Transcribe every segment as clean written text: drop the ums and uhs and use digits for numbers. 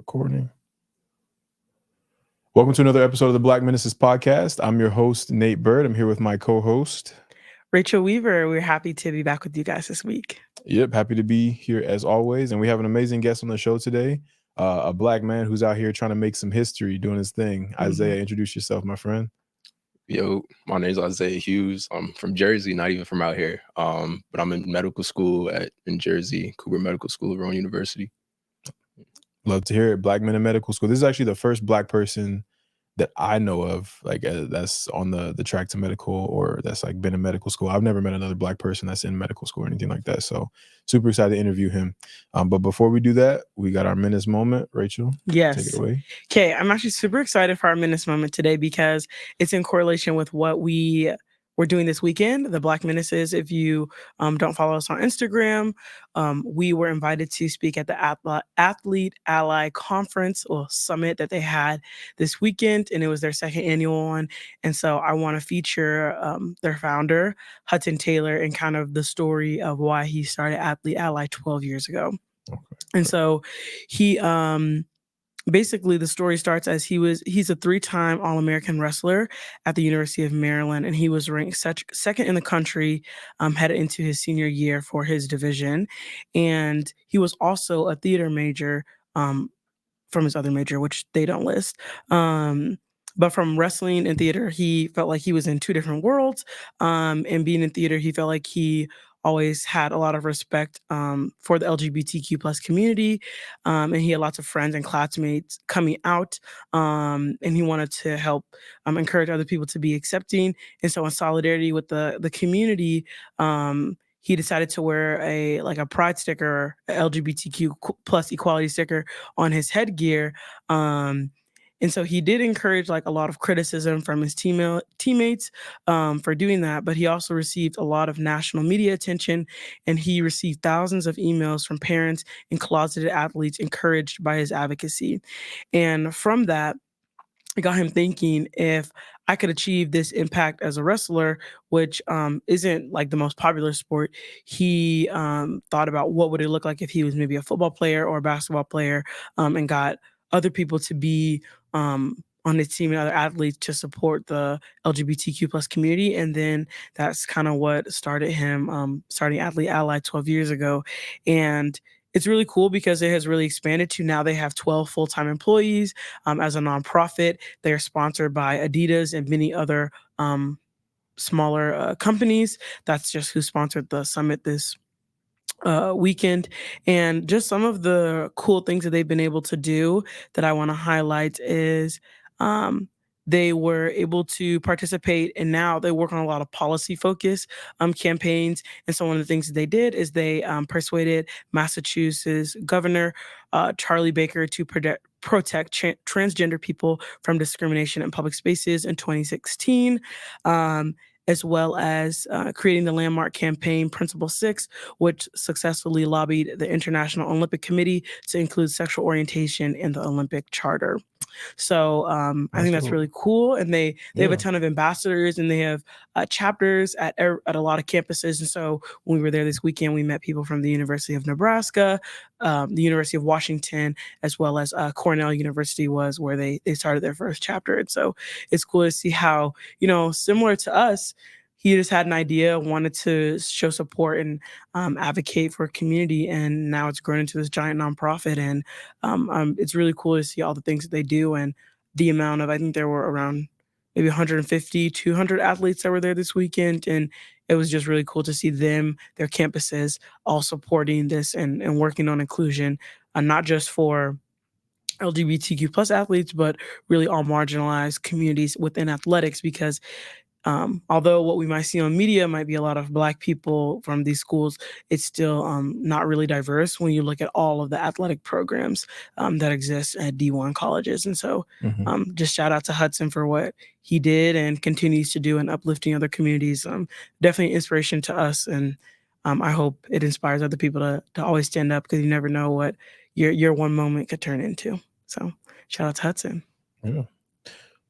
Recording. Welcome to another episode of the Black Ministers Podcast. I'm your host, Nate Bird. I'm here with my co-host, Rachel Weaver. We're happy to be back with you guys this week. Yep, happy to be here as always. And we have an amazing guest on the show today, a Black man who's out here trying to make some history, doing his thing. Isaiah, introduce yourself, my friend. Yo, my name is Isaiah Hughes. I'm from Jersey, not even from out here. But I'm in medical school in Jersey, Cooper Medical School, Rowan University. Love to hear it. Black men in medical school. This is actually the first Black person that I know of, like that's on the track to medical or that's like been in medical school. I've never met another Black person that's in medical school or anything like that. So super excited to interview him. But before we do that, we got our Menace moment. Rachel, yes, take it away. Okay, I'm actually super excited for our Menace moment today because it's in correlation with what we're doing this weekend, the Black Menaces. If you don't follow us on Instagram, we were invited to speak at the Athlete Ally Conference or Summit that they had this weekend, and it was their second annual one. And so I want to feature their founder, Hudson Taylor, and kind of the story of why he started Athlete Ally 12 years ago. Okay. And so he... basically, the story starts as he's a 3-time All-American wrestler at the University of Maryland, and he was ranked second in the country headed into his senior year for his division. And he was also a theater major from his other major, which they don't list. But from wrestling and theater, he felt like he was in two different worlds. And being in theater, he felt like he always had a lot of respect for the LGBTQ plus community. And he had lots of friends and classmates coming out. And he wanted to help encourage other people to be accepting. And so in solidarity with the community, he decided to wear a pride sticker, a LGBTQ plus equality sticker on his headgear. And so he did encourage like a lot of criticism from his teammates for doing that, but he also received a lot of national media attention, and he received thousands of emails from parents and closeted athletes encouraged by his advocacy. And from that, it got him thinking, if I could achieve this impact as a wrestler, which isn't like the most popular sport, he thought about what would it look like if he was maybe a football player or a basketball player, and got other people to be on his team and other athletes to support the LGBTQ plus community. And then that's kind of what started him starting Athlete Ally 12 years ago. And it's really cool because it has really expanded to now they have 12 full-time employees as a nonprofit. They are sponsored by Adidas and many other smaller companies. That's just who sponsored the summit this weekend. And just some of the cool things that they've been able to do that I want to highlight is they were able to participate, and now they work on a lot of policy focus campaigns. And so one of the things that they did is they persuaded Massachusetts Governor Charlie Baker to protect transgender people from discrimination in public spaces in 2016. As well as creating the landmark campaign Principle 6, which successfully lobbied the International Olympic Committee to include sexual orientation in the Olympic Charter. So I think that's really cool. And they have a ton of ambassadors, and they have chapters at a lot of campuses. And so when we were there this weekend, we met people from the University of Nebraska, the University of Washington, as well as Cornell University was where they started their first chapter. And so it's cool to see how, similar to us, he just had an idea, wanted to show support and advocate for a community, and now it's grown into this giant nonprofit. And it's really cool to see all the things that they do and the amount of, I think there were around maybe 150, 200 athletes that were there this weekend. And it was just really cool to see them, their campuses, all supporting this and working on inclusion, not just for LGBTQ plus athletes, but really all marginalized communities within athletics, because although what we might see on media might be a lot of Black people from these schools, it's still not really diverse when you look at all of the athletic programs that exist at D1 colleges. And so just shout out to Hudson for what he did and continues to do in uplifting other communities. Definitely an inspiration to us. And I hope it inspires other people to always stand up, because you never know what your one moment could turn into. So shout out to Hudson. Yeah.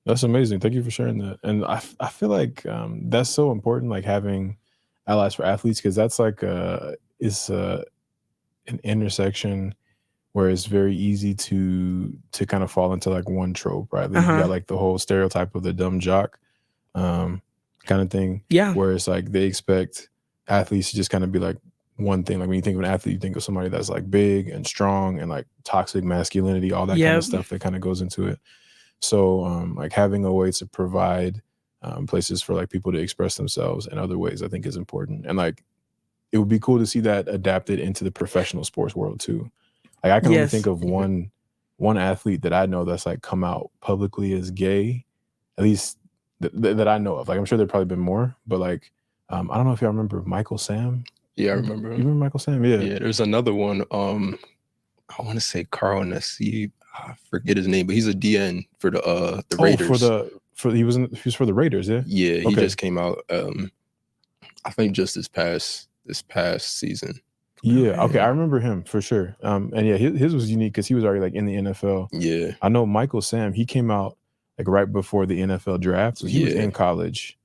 That's amazing. Thank you for sharing that. And I feel like that's so important, like having allies for athletes, because that's like it's an intersection where it's very easy to kind of fall into like one trope, right? Like, you got like the whole stereotype of the dumb jock kind of thing, Yeah. where it's like they expect athletes to just kind of be like one thing. Like when you think of an athlete, you think of somebody that's like big and strong and like toxic masculinity, all that kind of stuff that kind of goes into it. So like having a way to provide places for like people to express themselves in other ways, I think is important. And like it would be cool to see that adapted into the professional sports world too. Like I can only think of one athlete that I know that's like come out publicly as gay, at least that I know of. Like I'm sure there've probably been more, but like I don't know if y'all remember Michael Sam. Yeah, I remember him. You remember Michael Sam? Yeah. Yeah, there's another one. I want to say Carl Nassib. I forget his name, but he's a DN for the Raiders. He was for the Raiders, yeah. Yeah, he just came out. I think just this past season. Yeah, okay, I remember him for sure. And yeah, his was unique because he was already like in the NFL. Yeah, I know Michael Sam. He came out like right before the NFL draft, so he was in college.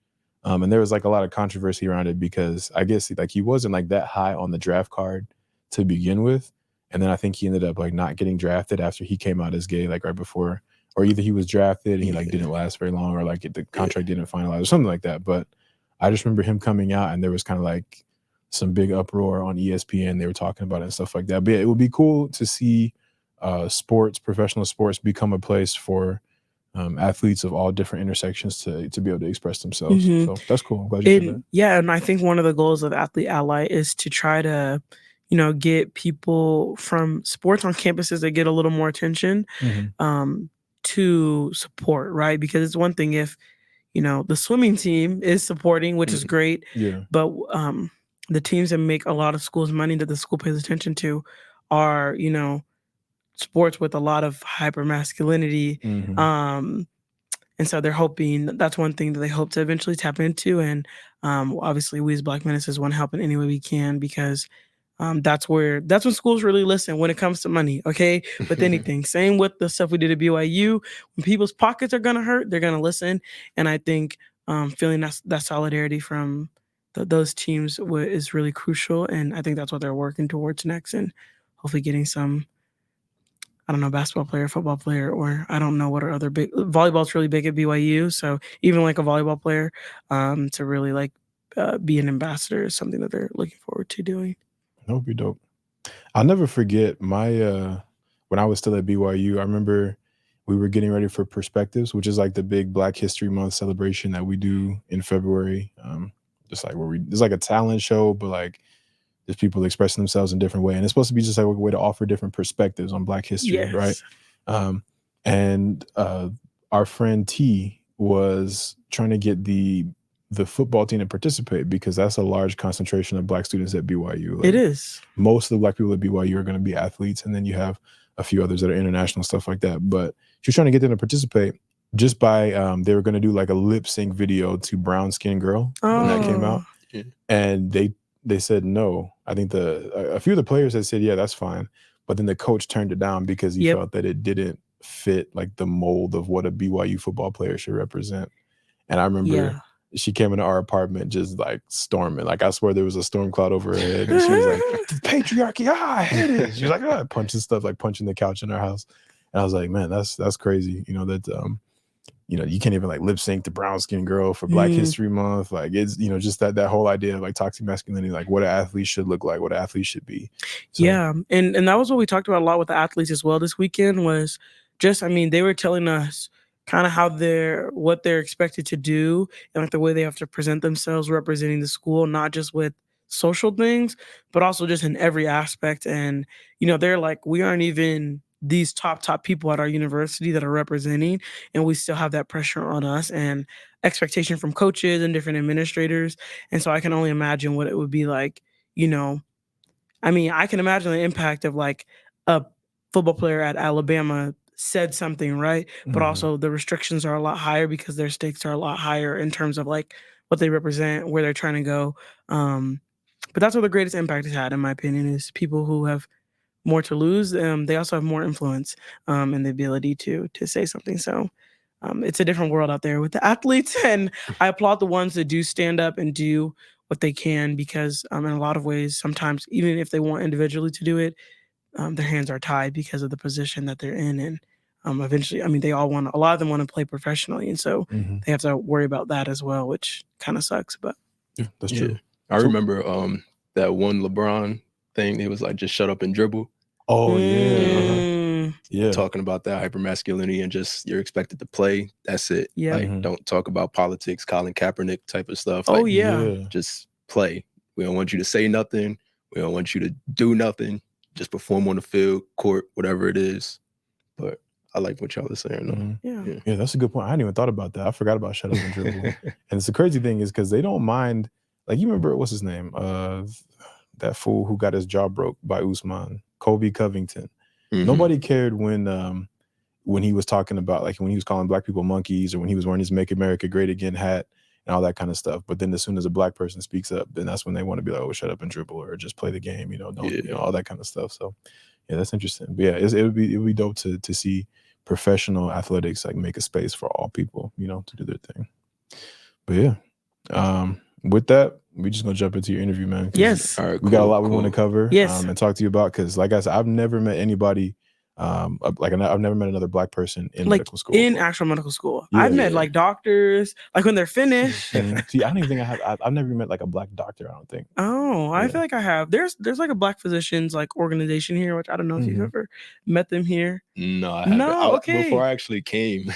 And there was like a lot of controversy around it because I guess like he wasn't like that high on the draft card to begin with. And then I think he ended up like not getting drafted after he came out as gay, like right before, or either he was drafted and he like didn't last very long, or like the contract didn't finalize or something like that. But I just remember him coming out and there was kind of like some big uproar on ESPN. They were talking about it and stuff like that. But yeah, it would be cool to see professional sports become a place for athletes of all different intersections to be able to express themselves. So that's cool. I'm glad you said that. Yeah, and I think one of the goals of Athlete Ally is to try to, get people from sports on campuses that get a little more attention to support, right? Because it's one thing if, the swimming team is supporting, which is great. Yeah. But the teams that make a lot of schools money that the school pays attention to are, sports with a lot of hyper masculinity. And so they're hoping that's one thing that they hope to eventually tap into. And obviously we as Black Menaces want to help in any way we can because that's when schools really listen when it comes to money, okay? With anything. Same with the stuff we did at BYU. When people's pockets are going to hurt, they're going to listen. And I think feeling that solidarity from those teams is really crucial. And I think that's what they're working towards next. And hopefully getting some, I don't know, basketball player, football player, or I don't know what are other big. Volleyball's really big at BYU. So even like a volleyball player to really like be an ambassador is something that they're looking forward to doing. That would be dope. I'll never forget my when I was still at BYU, I remember we were getting ready for Perspectives, which is like the big Black History Month celebration that we do in February. Just like it's like a talent show, but like there's people expressing themselves in different ways. And it's supposed to be just like a way to offer different perspectives on Black history, right? And our friend T was trying to get the football team to participate because that's a large concentration of Black students at BYU. Like, it is. Most of the Black people at BYU are going to be athletes, and then you have a few others that are international, stuff like that. But she was trying to get them to participate just by they were going to do like a lip sync video to Brown Skin Girl when that came out, and they said no. I think a few of the players had said yeah, that's fine, but then the coach turned it down because he felt that it didn't fit like the mold of what a BYU football player should represent. And I remember she came into our apartment just like storming. Like I swear there was a storm cloud over her head. And she was like, patriarchy, I hate it. She was like, punching stuff, like punching the couch in our house. And I was like, man, that's crazy. That you can't even like lip sync to Brown Skin Girl for Black History Month. Like it's, just that whole idea of like toxic masculinity, like what an athlete should look like, what an athlete should be. So, yeah. And that was what we talked about a lot with the athletes as well this weekend was just, they were telling us kind of what they're expected to do and like the way they have to present themselves representing the school, not just with social things, but also just in every aspect. And, they're like, we aren't even these top people at our university that are representing, and we still have that pressure on us and expectation from coaches and different administrators. And so I can only imagine what it would be like, I can imagine the impact of like a football player at Alabama said something, right? But also the restrictions are a lot higher because their stakes are a lot higher in terms of like what they represent, where they're trying to go. But that's what the greatest impact has had, in my opinion, is people who have more to lose. They also have more influence and the ability to say something. So it's a different world out there with the athletes. And I applaud the ones that do stand up and do what they can because in a lot of ways, sometimes even if they want individually to do it, their hands are tied because of the position that they're in, and eventually, I mean, a lot of them want to play professionally, and so Mhm. they have to worry about that as well, which kind of sucks. But Yeah, that's Yeah. true. I So remember that one LeBron thing. It was like just shut up and dribble. oh, yeah, uh-huh. Mm, Yeah. Talking about that hypermasculinity and just you're expected to play. That's it. yep. Like, Mhm. don't talk about politics, Colin Kaepernick type of stuff. Oh Like, yeah. Yeah. just play. We don't want you to say nothing. We don't want you to do nothing. Just perform on the field, court, whatever it is. But I like what y'all are saying, though. Mhm. Yeah. Yeah, that's a good point. I hadn't even thought about that. I forgot about shut up and dribble. And it's the crazy thing is because they don't mind. Like you remember what's his name? That fool who got his jaw broke by Usman, Kobe Covington. Mhm. Nobody cared when he was talking about like when he was calling black people monkeys or when he was wearing his "Make America Great Again" hat and all that kind of stuff. But then as soon as a black person speaks up, then that's when they want to be like, "Oh, shut up and dribble," or just play the game. Don't Yeah. all that kind of stuff. So yeah, that's interesting. But yeah, it would be dope to see professional athletics like make a space for all people, to do their thing. But yeah, with that, we're just gonna jump into your interview, man. 'Cause Yes. All right, we got a cool, lot we want to cool. cover, Yes. and talk to you about. Because, like I said, I've never met anybody, I've never met another black person in Like medical school. in actual medical school, Yeah. I've met Yeah. like doctors, like when they're finished. See, I don't even think I've never met like a black doctor. I don't think. Oh, I Yeah. feel like I have. There's like a black physicians like organization here, which I don't know if you've Mhm. ever met them here. No, I haven't. No, okay. Before I actually came,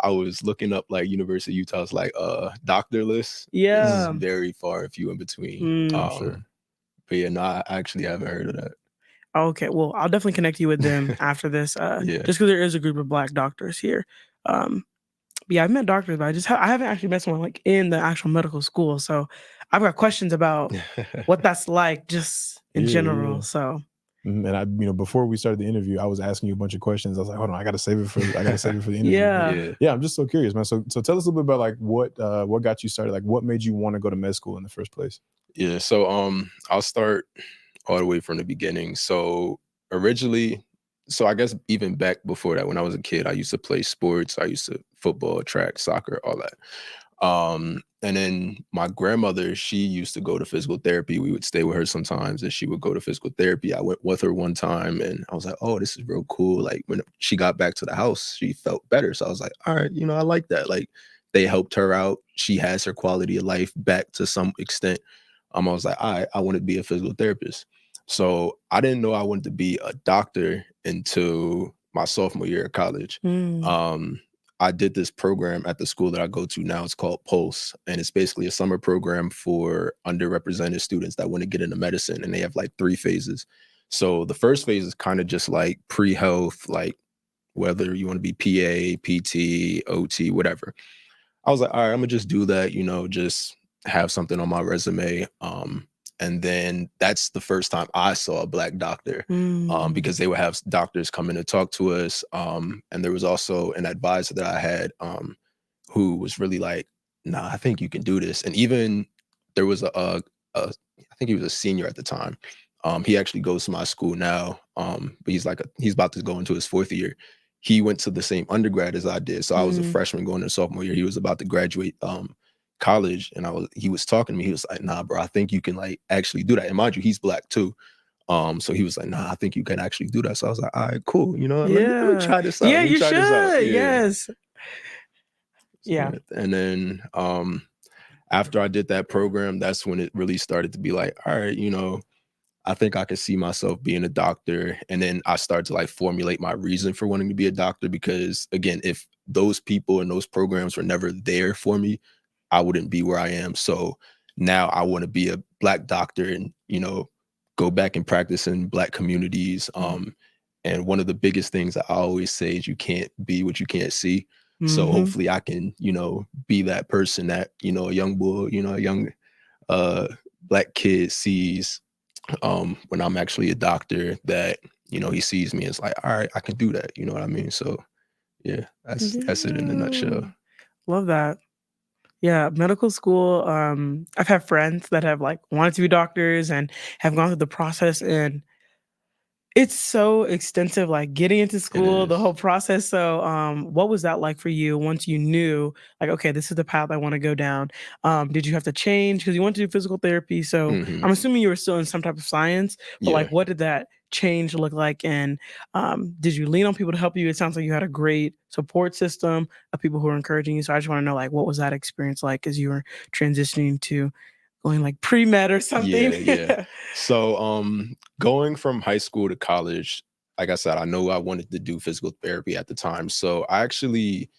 I was looking up like University of Utah's like doctor list. Yeah. It's very far and few in between. Mm. Sure. But yeah, no, I actually haven't heard of that. Okay, well, I'll definitely connect you with them after this. Yeah. Just because there is a group of black doctors here. But yeah, I've met doctors, but I haven't actually met someone like in the actual medical school. So I've got questions about what that's like, just in Yeah, general. yeah. So And before we started the interview, I was asking you a bunch of questions. I was like, hold on, I gotta save it for the interview. yeah. Yeah. Yeah, I'm just so curious, man. So tell us a little bit about like what got you started, like what made you want to go to med school in the first place? Yeah. So I'll start all the way from the beginning. So originally, so I guess even back before that, when I was a kid, I used to play sports. I used to football, track, soccer, all that. And then my grandmother, she used to go to physical therapy. We would stay with her sometimes and she would go to physical therapy. I went with her one time and I was like, oh, this is real cool. Like when she got back to the house, she felt better. So I was like, all right, I like that. Like they helped her out. She has her quality of life back to some extent. I was like, all right, I want to be a physical therapist. So I didn't know I wanted to be a doctor until my sophomore year of college. Mm. I did this program at the school that I go to now. It's called Pulse, and it's basically a summer program for underrepresented students that want to get into medicine, and they have like 3 phases. So the first phase is kind of just like pre-health, like whether you want to be PA, PT, OT, whatever. I was like, all right, I'm gonna just do that, just have something on my resume. And then that's the first time I saw a black doctor, Mm. because they would have doctors come in and talk to us. And there was also an advisor that I had, who was really like, nah, I think you can do this. And even there was I think he was a senior at the time. He actually goes to my school now. But he's about to go into his 4th year. He went to the same undergrad as I did. So I was a Mm. freshman going into sophomore year. He was about to graduate college. And he was talking to me. He was like, nah, bro, I think you can like actually do that. And mind you, he's black too. So he was like, nah, I think you can actually do that. So I was like, all right, cool. Let me try this out. Yeah, Let me you try should. this out. Yeah. Yes. Yeah. And then after I did that program, that's when it really started to be like, all right, I think I could see myself being a doctor. And then I started to like formulate my reason for wanting to be a doctor, because again, if those people and those programs were never there for me, I wouldn't be where I am. So now I want to be a black doctor and, go back and practice in black communities. And one of the biggest things I always say is you can't be what you can't see. So Mhm. hopefully I can, be that person that, a young boy, a young black kid sees when I'm actually a doctor, that, he sees me as like, all right, I can do that. You know what I mean? So yeah, that's it in a nutshell. Yeah. Love that. Yeah, medical school, I've had friends that have like wanted to be doctors and have gone through the process, and it's so extensive, like getting into school, the is. whole process. So, what was that like for you once you knew, like, okay, this is the path I want to go down? Did you have to change because you wanted to do physical therapy? So, Mhm. I'm assuming you were still in some type of science, but like, Yeah. what did that change look like? And did you lean on people to help you? It sounds like you had a great support system of people who were encouraging you. So I just want to know, like, what was that experience like as you were transitioning to going like pre-med or something? Yeah. So going from high school to college, like I said, I know I wanted to do physical therapy at the time. So I actually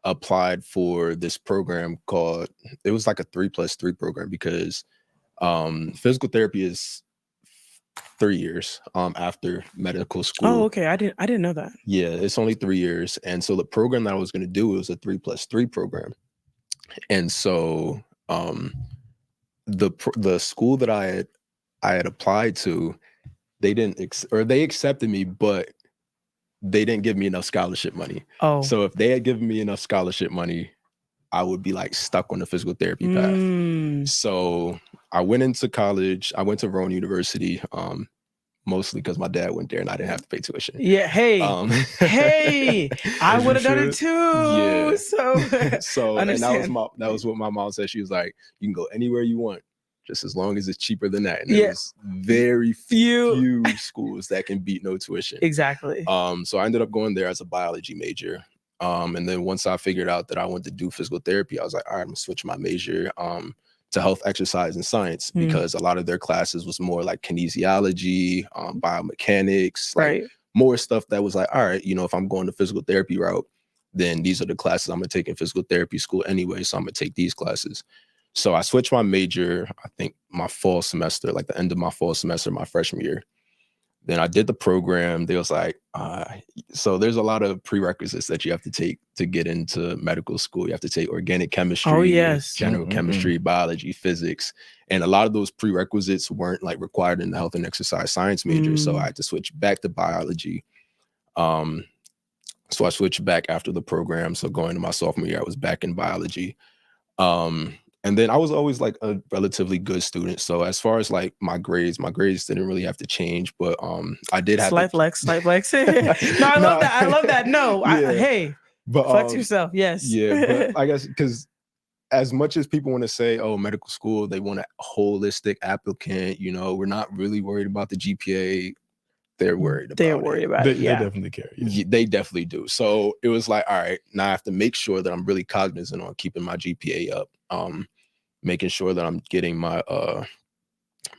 applied for this program called, it was like a 3+3 program because physical therapy is 3 years after medical Oh, school. okay. I didn't know that. Yeah, it's only 3 years. And so the program that I was going to do was a 3+3 program. And so the school that I had applied to, they didn't they accepted me, but they didn't give me enough scholarship money. Oh. So if they had given me enough scholarship money, I would be like stuck on the physical therapy path. So I went into college. I went to Rowan University, mostly because my dad went there and I didn't have to pay tuition. Yeah. Hey, hey, I As you would have done it should. too. Yeah. So, So and understand. that was what my mom said. She was like, you can go anywhere you want, just as long as it's cheaper than that. And Yeah. there's very Few. few schools that can beat no tuition. Exactly. So I ended up going there as a biology major. And then once I figured out that I wanted to do physical therapy, I was like, all right, I'm gonna switch my major to health, exercise, and science because a lot of their classes was more like kinesiology, biomechanics, like more stuff that was like, all right, you know, if I'm going the physical therapy route, then these are the classes I'm gonna take in physical therapy school anyway. So I'm gonna take these classes. So I switched my major, I think my fall semester, like the end of my fall semester, my freshman year. Then I did the program. They was like, so there's a lot of prerequisites that you have to take to get into medical school. You have to take organic chemistry, Oh, yes. general chemistry, biology, physics. And a lot of those prerequisites weren't like required in the health and exercise science major. So I had to switch back to biology. So I switched back after the program. So going to my sophomore year, I was back in biology. And then I was always like a relatively good student. So as far as like my grades didn't really have to change, but I did have slight flex. No, I love that. I love that. No, Yeah. hey, but flex yourself. Yes. Yeah, but I guess because as much as people want to say, oh, medical school, they want a holistic applicant, you know, we're not really worried about the GPA. They're worried about it. They Yeah. definitely care. Yeah. They definitely do. So it was like, all right, now I have to make sure that I'm really cognizant on keeping my GPA up, making sure that I'm getting my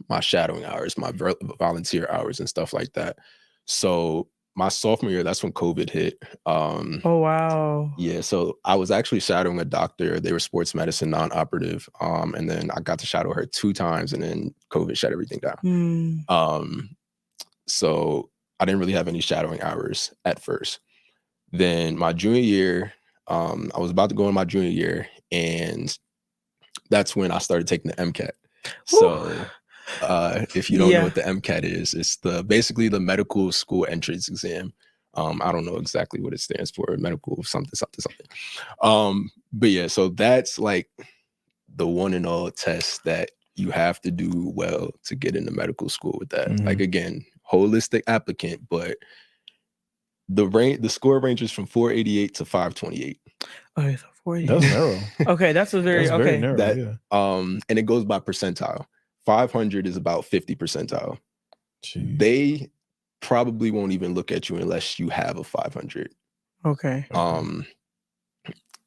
my shadowing hours, my volunteer hours and stuff like that. So my sophomore year, that's when COVID hit. Oh, wow. Yeah, so I was actually shadowing a doctor. They were sports medicine, non-operative. And then I got to shadow her 2 times and then COVID shut everything down. So I didn't really have any shadowing hours at first. Then my junior year, I was about to go in my junior year, and that's when I started taking the MCAT. So if you don't know what the MCAT is, it's basically the medical school entrance exam. I don't know exactly what it stands for, medical something. But yeah, so that's like the one and all test that you have to do well to get into medical school with that. Like again, holistic applicant, but the score ranges from 488 to 528. Okay, so 40. That's narrow. Okay, that's a very That's very narrow. And it goes by percentile. 500 is about 50 percentile. Jeez. They probably won't even look at you unless you have a 500. Okay.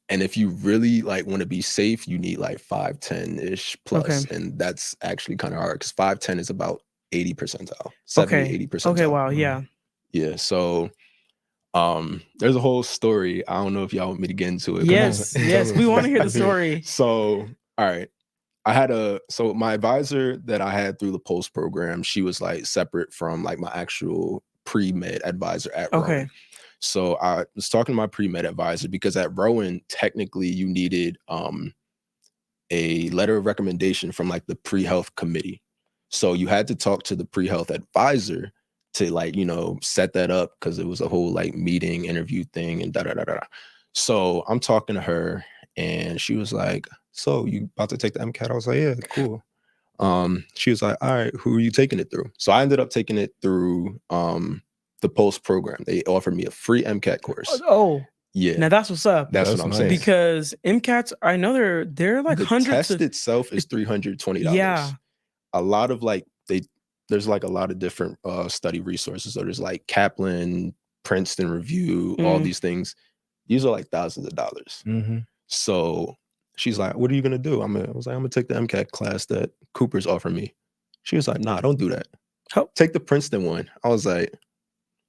And if you really like want to be safe, you need like 510-ish plus. Okay. And that's actually kind of hard because 510 is about 80 percentile, 70, 80 percentile. Okay, wow, yeah. Yeah, so there's a whole story. I don't know if y'all want me to get into it. Yes, we want to hear the story. So, all right. So my advisor that I had through the post program, she was like separate from like my actual pre-med advisor at Rowan. So I was talking to my pre-med advisor because at Rowan, technically you needed a letter of recommendation from like the pre-health committee. So you had to talk to the pre-health advisor to like, you know, set that up because it was a whole like meeting, interview thing and da-da-da-da. So I'm talking to her and she was like, so you about to take the MCAT? I was like, yeah, cool. She was like, all right, who are you taking it through? So I ended up taking it through the post program. They offered me a free MCAT course. Oh, yeah. Now that's what's up. That's what I'm saying. Because MCATs, I know they're like the hundreds. The test itself is $320. Yeah. A lot of like there's like a lot of different study resources. So there's like Kaplan, Princeton Review, all these things. These are like thousands of dollars. So she's like, "What are you gonna do?" I was like, "I'm gonna take the MCAT class that Cooper's offering me." She was like, "Nah, don't do that. Take the Princeton one." I was like,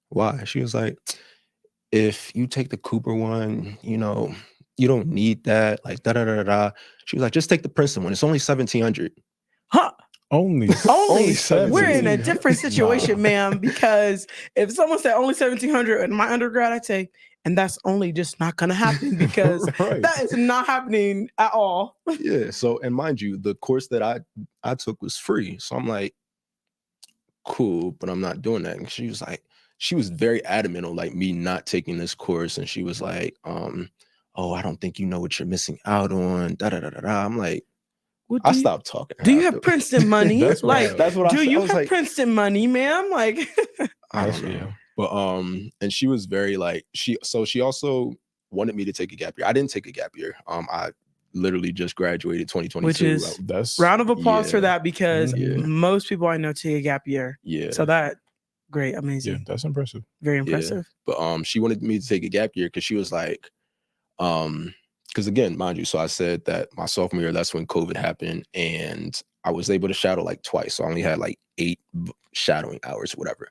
"Why?" She was like, "If you take the Cooper one, you know, you don't need that. Like da da da da." She was like, "Just take the Princeton one. It's only 1,700." Huh? Only We're 17. in a different situation, ma'am, because if someone said only 1,700 in my undergrad, I'd say, and that's only just not gonna happen because Right. that is not happening at all. Yeah. So, and mind you, the course that I took was free. So I'm like, cool, but I'm not doing that. And she was like, she was very adamant on like me not taking this course. And she was like, "Oh, I don't think you know what you're missing out on. Da da da da da." I'm like, What I stopped talking. Do you have Princeton money? That's like, that's what I do said. you I was have like, Princeton money, ma'am? Like, I That's don't know. real. But and she was very like she also wanted me to take a gap year. I didn't take a gap year. I literally just graduated 2022. which is That's round of applause for yeah. that because Yeah. most people I know take a gap year. Yeah. So that great, yeah, amazing, that's impressive. very impressive. But she wanted me to take a gap year because she was like, because again, mind you, so I said that my sophomore year, that's when COVID happened, and I was able to shadow like twice. So I only had like 8 shadowing hours, whatever.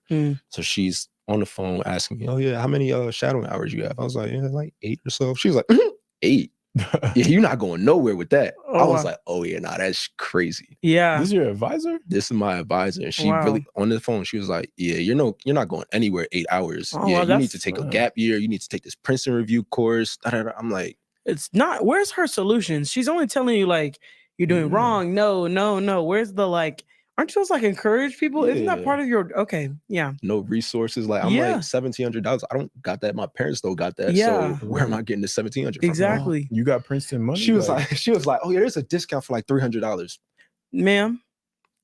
So she's on the phone asking me, "Oh yeah, how many shadowing hours you have?" I was like, "Yeah, like 8 or so." She was like, 8? Yeah, you're not going nowhere with that. I was like, "Oh yeah, nah, that's crazy." Yeah. This is your advisor? This is my advisor. And she really on the phone, she was like, "Yeah, you're not going anywhere 8 hours. Oh, Yeah, well, you need to take a gap year. You need to take this Princeton Review course." Da, da, da. I'm like, it's not. Where's her solutions? She's only telling you like you're doing wrong. No, no, no. Where's the like? Aren't you supposed to like encourage people? Isn't that part of your yeah? No resources. Like I'm like $1,700. I don't got that. My parents don't got that. Yeah. So where am I getting the 1,700 from? Exactly. You got Princeton money? She was like, "Oh yeah, there's a discount for like $300." Ma'am,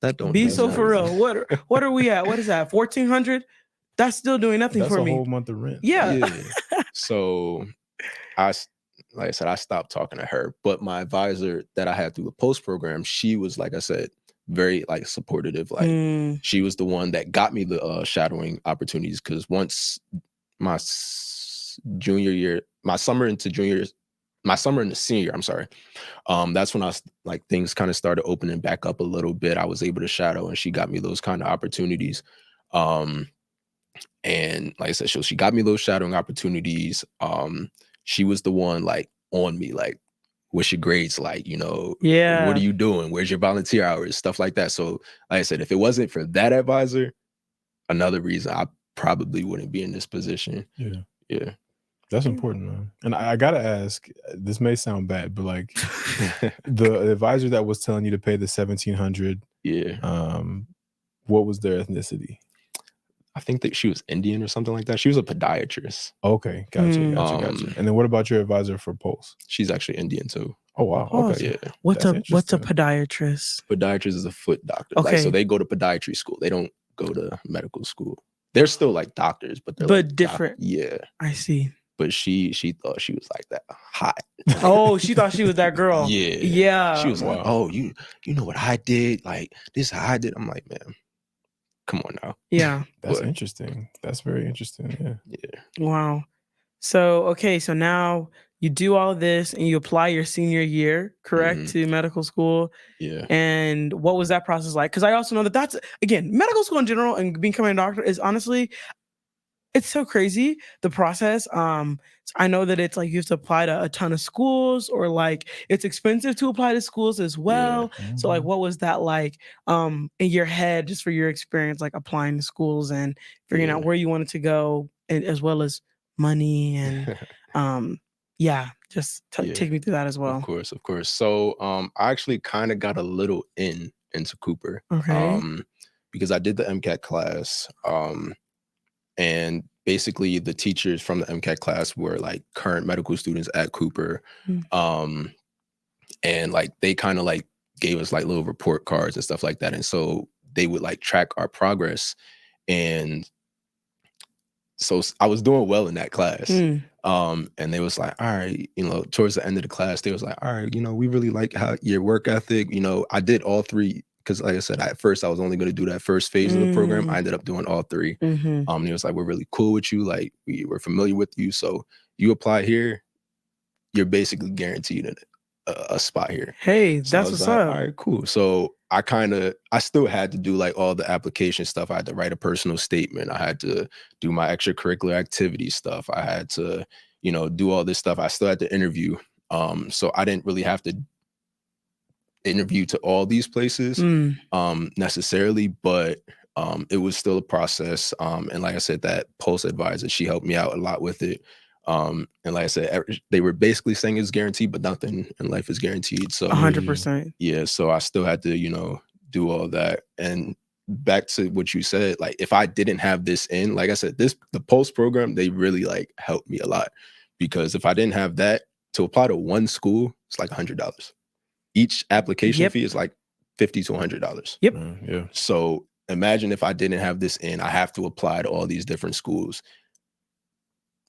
That don't be make so sense. for real. What are we at? What is that? 1,400? That's still doing nothing that's for a me. whole month of rent. Yeah. So like I said, I stopped talking to her. But my advisor that I had through the post program, she was, like I said, very like supportive. Like she was the one that got me the shadowing opportunities, because once my junior year, my summer into senior year, I'm sorry. That's when like things kind of started opening back up a little bit. I was able to shadow, and she got me those kind of opportunities. And like I said, she got me those shadowing opportunities. She was the one like on me, like, what's your grades like? You know, what are you doing? Where's your volunteer hours? Stuff like that. So like I said, if it wasn't for that advisor, another reason I probably wouldn't be in this position. Yeah. That's important, man. And I gotta ask, this may sound bad, but like the advisor that was telling you to pay the 1,700, what was their ethnicity? I think that she was Indian or something like that. She was a podiatrist. Okay, gotcha. And then what about your advisor for Pulse? She's actually Indian too. Oh wow. Okay. Yeah. What's a podiatrist? Podiatrist is a foot doctor. Okay. Like, so they go to podiatry school. They don't go to medical school. They're still like doctors, but they're like different. Yeah. I see. But she thought she was like that hot. Oh, she thought she was that girl. Yeah. She was like, "Oh, you know what I did? Like, this is how I did." I'm like, man, come on now. Yeah. That's interesting. That's very interesting. Yeah. Wow. So now you do all of this and you apply your senior year, correct, to medical school. Yeah. And what was that process like? Because I also know that's, again, medical school in general and becoming a doctor is honestly, it's so crazy, the process. I know that it's like you have to apply to a ton of schools, or like it's expensive to apply to schools as well. So like, what was that like in your head, just for your experience, like applying to schools and figuring out where you wanted to go, and as well as money and take me through that as well. Of course. So I actually kind of got a little into Cooper. Okay. Because I did the MCAT class. And basically the teachers from the MCAT class were like current medical students at Cooper. And like they kind of like gave us like little report cards and stuff like that. And so they would like track our progress. And so I was doing well in that class. And they was like, all right, you know, towards the end of the class, they was like, all right, you know, we really like how your work ethic, you know, I did all 3 because like I said, at first I was only going to do that first phase of the program. I ended up doing all three. Mhm. And he was like, we're really cool with you. Like, we're familiar with you. So you apply here, you're basically guaranteed a spot here. Hey, So I that's was what's like, up. all right, cool. So I still had to do like all the application stuff. I had to write a personal statement. I had to do my extracurricular activity stuff. I had to, do all this stuff. I still had to interview. So I didn't really have to interview to all these places necessarily, but it was still a process. And like I said, that Pulse advisor, she helped me out a lot with it. And like I said, they were basically saying it's guaranteed, but nothing in life is guaranteed. So 100%. yeah, so I still had to, do all that. And back to what you said, like if I didn't have this like I said, the Pulse program, they really like helped me a lot, because if I didn't have that, to apply to one school, it's like $100. Each application Yep. fee is like $50 to $100. Yep. Yeah. So imagine if I didn't have this I have to apply to all these different schools.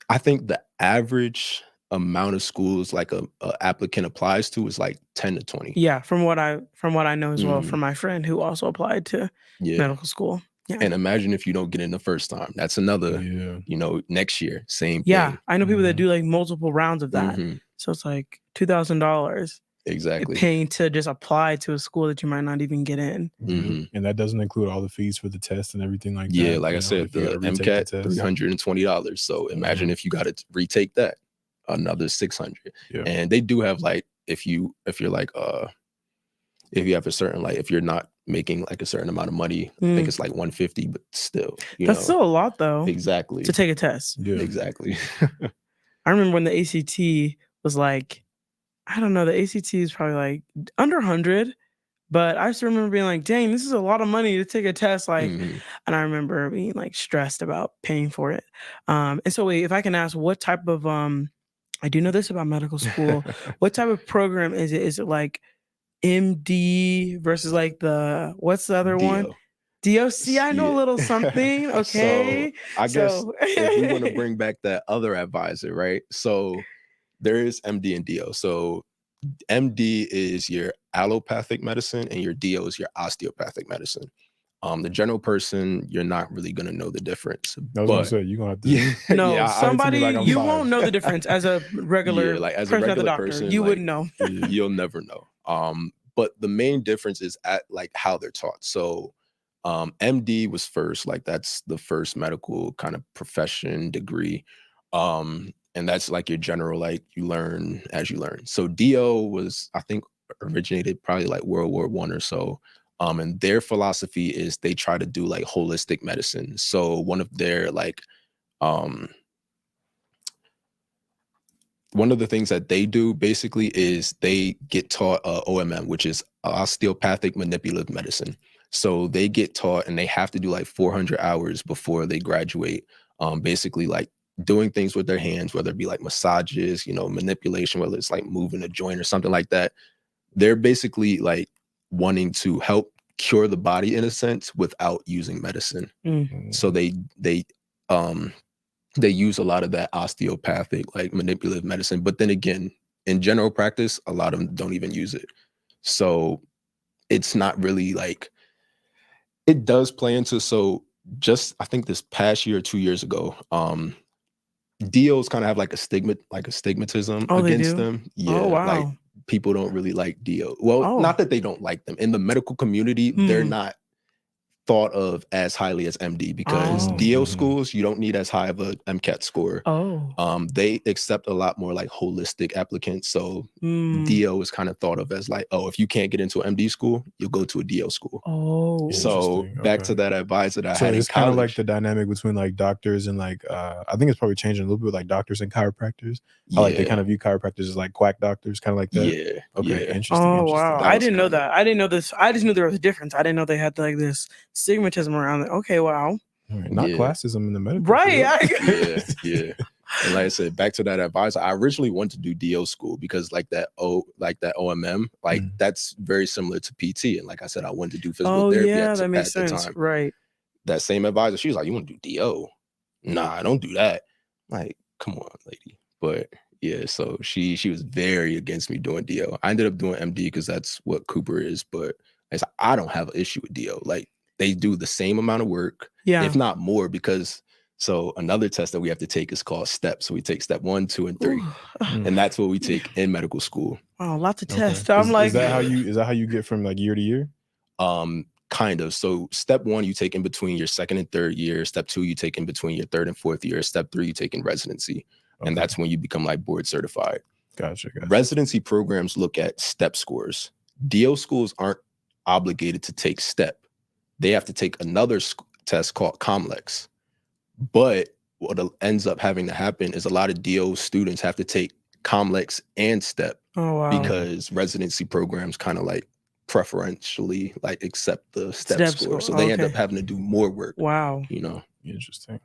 I think the average amount of schools like a applicant applies to is like 10 to 20. Yeah, from what I know as well from my friend who also applied to Yeah. medical school. Yeah. And imagine if you don't get in the first time. That's another, next year, same Yeah, thing. I know people that do like multiple rounds of that. Mhm. So it's like $2,000 Exactly. paying to just apply to a school that you might not even get in. Mhm. And that doesn't include all the fees for the test and everything like that. Yeah, like I said, if you the gotta retake the MCAT, test. $320. So imagine if you got to retake that, another $600. Yeah. And they do have like, if you're like if you have a certain, like, if you're not making like a certain amount of money, I think it's like 150, but still, That's still a lot though. Exactly. To take a test. Yeah. Exactly. I remember when the ACT was like, I don't know, the ACT is probably like under 100, but I just remember being like, dang, this is a lot of money to take a test. Like, Mhm. and I remember being like stressed about paying for it. And so wait, if I can ask, what type of, I do know this about medical school. What type of program is it? Is it like MD versus like what's the other one? DOC. I know a Yeah. little something. Okay. So I guess if we want to bring back that other advisor, right? So there is MD and DO. So MD is your allopathic medicine and your DO is your osteopathic medicine. The general person, you're not really gonna know the difference. I was gonna say, you're gonna have to. Yeah, No, yeah, somebody like I'm you five. won't know the difference as a regular like as a person at the regular doctor. person, You like, wouldn't know. you'll never know. But the main difference is at like how they're taught. So MD was first, like that's the first medical kind of profession degree. And that's like your general, like you learn as you learn. So DO was, I think, originated probably like World War I or so. And their philosophy is they try to do like holistic medicine. So one of their like one of the things that they do basically is they get taught OMM, which is osteopathic manipulative medicine. So they get taught and they have to do like 400 hours before they graduate. Basically like doing things with their hands, whether it be like massages, manipulation, whether it's like moving a joint or something like that. They're basically like wanting to help cure the body in a sense without using medicine. So they use a lot of that osteopathic, like manipulative medicine. But then again, in general practice, a lot of them don't even use it. So it's not really like, it does play into, so just, I think this past year or 2 years ago, DOs kind of have like a stigmatism against them. Yeah. Oh, wow. Like people don't really like DO. Well, not that they don't like them. In the medical community, they're not thought of as highly as MD because DO schools, you don't need as high of a MCAT score. They accept a lot more like holistic applicants. So DO is kind of thought of as like, oh, if you can't get into an MD school, you'll go to a DO school. So back to that advisor that I had in it's kind of like college. the dynamic between like doctors and like I think it's probably changing a little bit with like doctors and chiropractors. How like they kind of view chiropractors as like quack doctors, kind of like that. Yeah. Okay. Yeah. Interesting. Oh, interesting. wow. That I was didn't know kinda- that. I didn't know this. I just knew there was a difference. I didn't know they had like this stigmatism around it. Okay, wow. Not Yeah. classism in the medical Right. field. Yeah. And like I said, back to that advisor, I originally wanted to do DO school because like that OMM, like that's very similar to PT. And like I said, I wanted to do physical Oh, therapy yeah, at that makes the sense. time. Right. That same advisor, she was like, "You want to do DO?" Nah, I don't do that. Like, come on, lady. But yeah, so she was very against me doing DO. I ended up doing MD because that's what Cooper is. But I don't have an issue with DO. Like, they do the same amount of work, Yeah. if not more, because so another test that we have to take is called STEP. So we take step 1, 2, and 3. Ooh. And that's what we take in medical school. Wow, lots of Okay. tests. I'm Is like, that how you get from like year to year? Kind of. So step 1, you take in between your 2nd and 3rd year. Step 2, you take in between your 3rd and 4th year. Step 3, you take in residency. And that's when you become like board certified. Gotcha. Residency programs look at STEP scores. DO schools aren't obligated to take STEP. They have to take another test called COMLEX. But what ends up having to happen is a lot of DO students have to take COMLEX and STEP. oh wow. Because residency programs kind of like preferentially like accept the STEP STEP score. score, So they end okay. up having to do more work, Wow. you know. Interesting.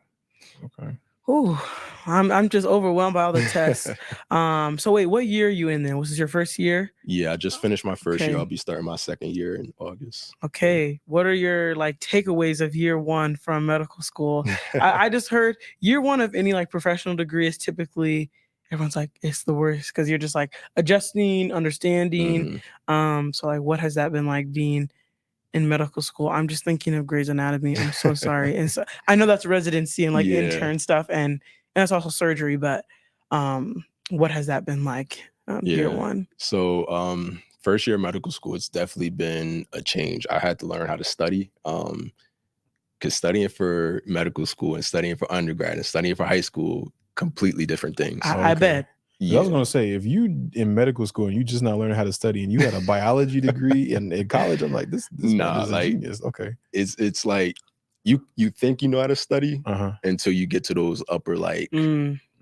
Okay. Ooh, I'm just overwhelmed by all the tests. So wait, what year are you in then? Was this your first year? Yeah, I just finished my first year. Okay. I'll be starting my 2nd year in August. Okay. What are your like takeaways of year 1 from medical school? I just heard year 1 of any like professional degree is typically everyone's like it's the worst because you're just like adjusting, understanding. So like what has that been like being in medical school? I'm just thinking of Grey's Anatomy. I'm so sorry. And so I know that's residency and like intern stuff and that's also surgery, but what has that been like year 1? So first year of medical school, it's definitely been a change. I had to learn how to study. Because studying for medical school and studying for undergrad and studying for high school, completely different things. I bet. I was gonna say, if you in medical school and you just not learning how to study and you had a biology degree in college, I'm like, this man is a genius. Okay. It's like you think you know how to study until you get to those upper like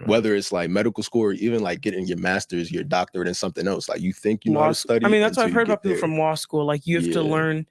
whether it's like medical school or even like getting your master's, your doctorate in something else. Like you think you know how to study. I mean, that's what I've until you heard about get people from law school. Like you have to learn.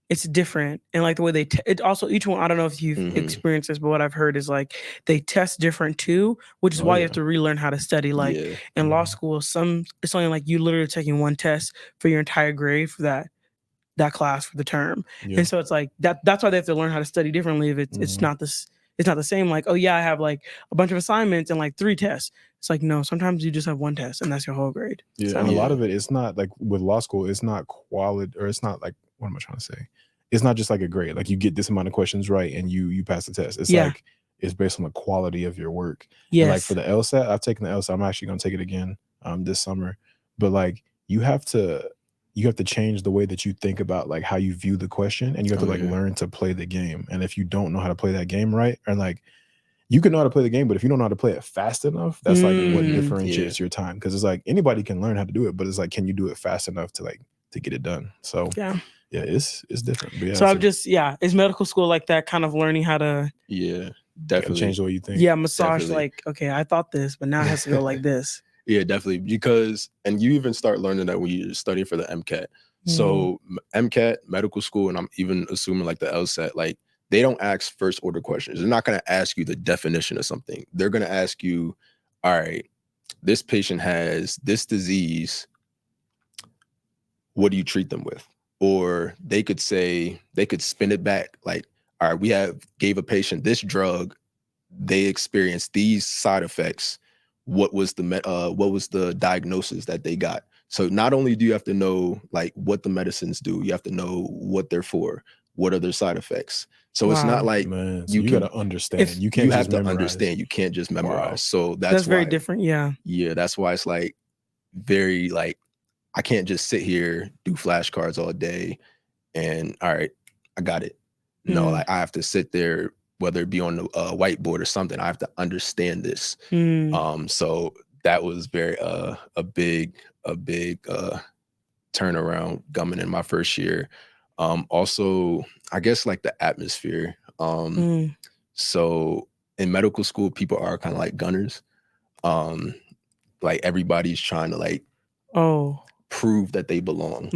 It's different. And like the way they, it also, each one, I don't know if you've experienced this, but what I've heard is like, they test different too, which is why you have to relearn how to study. Like in law school, it's only like you literally taking one test for your entire grade for that class for the term. And so it's like, that's why they have to learn how to study differently. If it's not this, it's not the same. Like, oh yeah, I have like a bunch of assignments and like 3 tests. It's like, no, sometimes you just have 1 test and that's your whole grade. Yeah. So, and a lot of it, it's not like with law school, it's not quality, or it's not like, what am I trying to say? It's not just like a grade. Like you get this amount of questions right and you pass the test. It's like, it's based on the quality of your work. And like for the LSAT, I've taken the LSAT. I'm actually going to take it again this summer. But like you have to change the way that you think about like how you view the question, and you have to like learn to play the game. And if you don't know how to play that game right, and like you can know how to play the game, but if you don't know how to play it fast enough, that's like what differentiates your time. Because it's like anybody can learn how to do it, but it's like, can you do it fast enough to like to get it done? So yeah, it's different. But so I'm just is medical school like that kind of learning how to definitely change the way you think. Massage like, okay, I thought this, but now it has to go like this. Yeah, definitely. Because, and you even start learning that when you're studying for the MCAT. So MCAT, medical school, and I'm even assuming like the LSAT, like they don't ask first order questions. They're not going to ask you the definition of something. They're going to ask you, all right, this patient has this disease. What do you treat them with? Or they could say, they could spin it back. Like, all right, we gave a patient this drug. They experienced these side effects. What was the diagnosis that they got? So not only do you have to know like what the medicines do, you have to know what they're for. What are their side effects? So it's not like so you got to understand. You have to understand. You can't just memorize. So that's very different. Yeah. That's why it's like very like, I can't just sit here, do flashcards all day and all right, I got it. No, like I have to sit there, whether it be on the whiteboard or something, I have to understand this. So that was very a big turnaround coming in my first year. Also, I guess like the atmosphere. So in medical school, people are kind of like gunners. Like everybody's trying to like prove that they belong.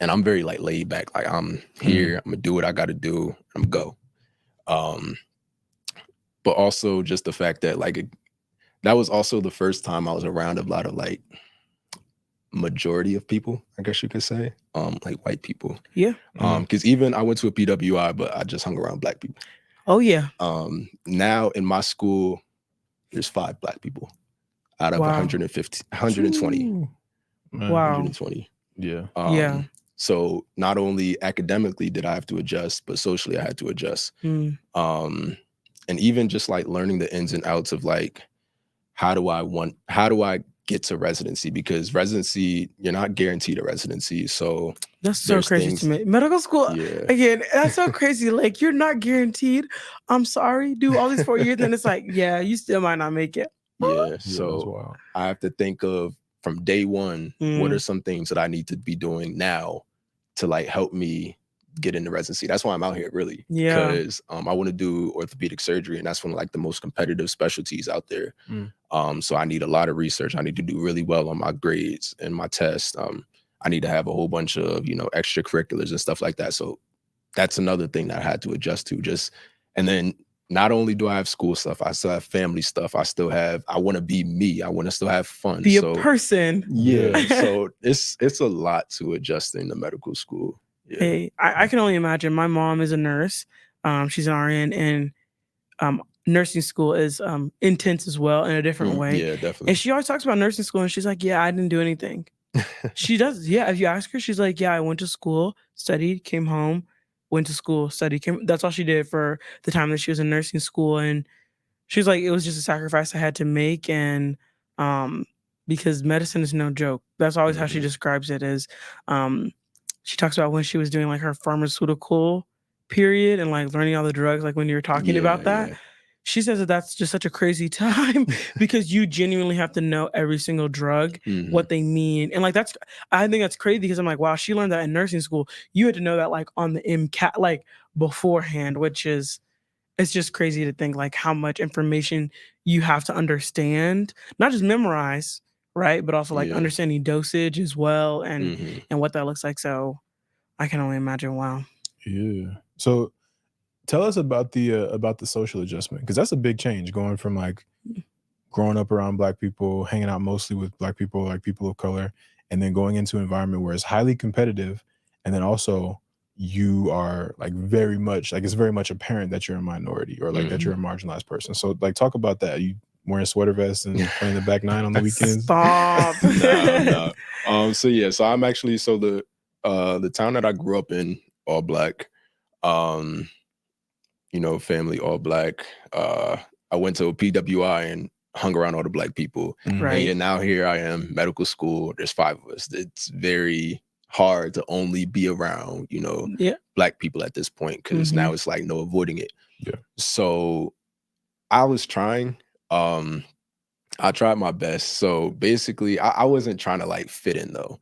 And I'm very like laid back. Like I'm here, I'm gonna do what I gotta do, I'm gonna go. But also just the fact that like that was also the first time I was around a lot of like majority of people, I guess you could say, like white people. Yeah. Because even I went to a PWI, but I just hung around Black people. Oh yeah. Now in my school, there's 5 Black people out of 120. Wow. 120. Yeah. Yeah. So not only academically did I have to adjust, but socially I had to adjust. Mm. And even just like learning the ins and outs of like, how do I get to residency? Because residency, you're not guaranteed a residency. So That's so there's crazy to things, me. Medical school, yeah, again, that's so crazy. Like, you're not guaranteed. I'm sorry, do all these 4 years, and it's like, yeah, you still might not make it. yeah. Yeah, that's So wild. I have to think of from day one, what are Mm. some things that I need to be doing now to like help me get into residency? That's why I'm out here really, Yeah. because I want to do orthopedic surgery, and that's one of like the most competitive specialties out there. Mm. So I need a lot of research. I need to do really well on my grades and my tests. I need to have a whole bunch of, extracurriculars and stuff like that. So that's another thing that I had to adjust to. And then not only do I have school stuff, I still have family stuff. I want to be me. I want to still have fun. Be a So person. yeah, so it's a lot to adjust in the medical school. Yeah. Hey, I can only imagine. My mom is a nurse. She's an RN, and nursing school is intense as well in a different way. Yeah, And definitely. she always talks about nursing school, and she's like, "Yeah, I didn't do anything." She does. Yeah, if you ask her, she's like, "Yeah, I went to school, studied, came home, went to school, studied, came." That's all she did for the time that she was in nursing school, and she's like, it was just a sacrifice I had to make, and because medicine is no joke. That's always how she Mhm. describes it. Is she talks about when she was doing like her pharmaceutical period and like learning all the drugs, like when you were talking about Yeah, that. yeah. She says that that's just such a crazy time because you genuinely have to know every single drug, Mhm. what they mean. And like I think that's crazy because I'm like, wow, she learned that in nursing school. You had to know that like on the MCAT, like beforehand, which is, it's just crazy to think like how much information you have to understand, not just memorize, right? But also like Yeah. understanding dosage as well Mhm. and what that looks like. So I can only imagine. Wow. Yeah. So tell us about the social adjustment, because that's a big change going from like growing up around Black people, hanging out mostly with Black people, like people of color, and then going into an environment where it's highly competitive, and then also you are like very much like it's very much apparent that you're a minority or like that you're a Mhm. marginalized person. So like talk about that. You wearing sweater vests and playing the back nine on the weekends? Stop. No, no. So yeah, so I'm actually the town that I grew up in, all Black. Um, family all Black. I went to a PWI and hung around all the Black people. Mhm. And Right. yeah, now here I am, medical school. There's 5 of us. It's very hard to only be around, Yeah. Black people at this point, because now Mhm. it's like no avoiding it. Yeah. So I was trying. I tried my best. So basically, I wasn't trying to like fit in though.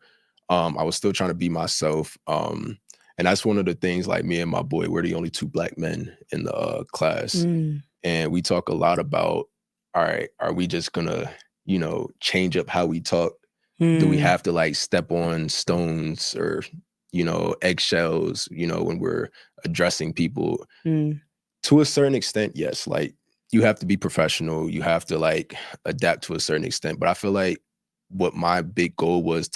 I was still trying to be myself. And that's one of the things. Like me and my boy, we're the only 2 Black men in the class, Mm. and we talk a lot about, all right, are we just gonna, change up how we talk? Do we Mm. have to like step on stones or, eggshells, when we're addressing people? Mm. To a certain extent, yes. Like you have to be professional, you have to like adapt to a certain extent. But I feel like what my big goal was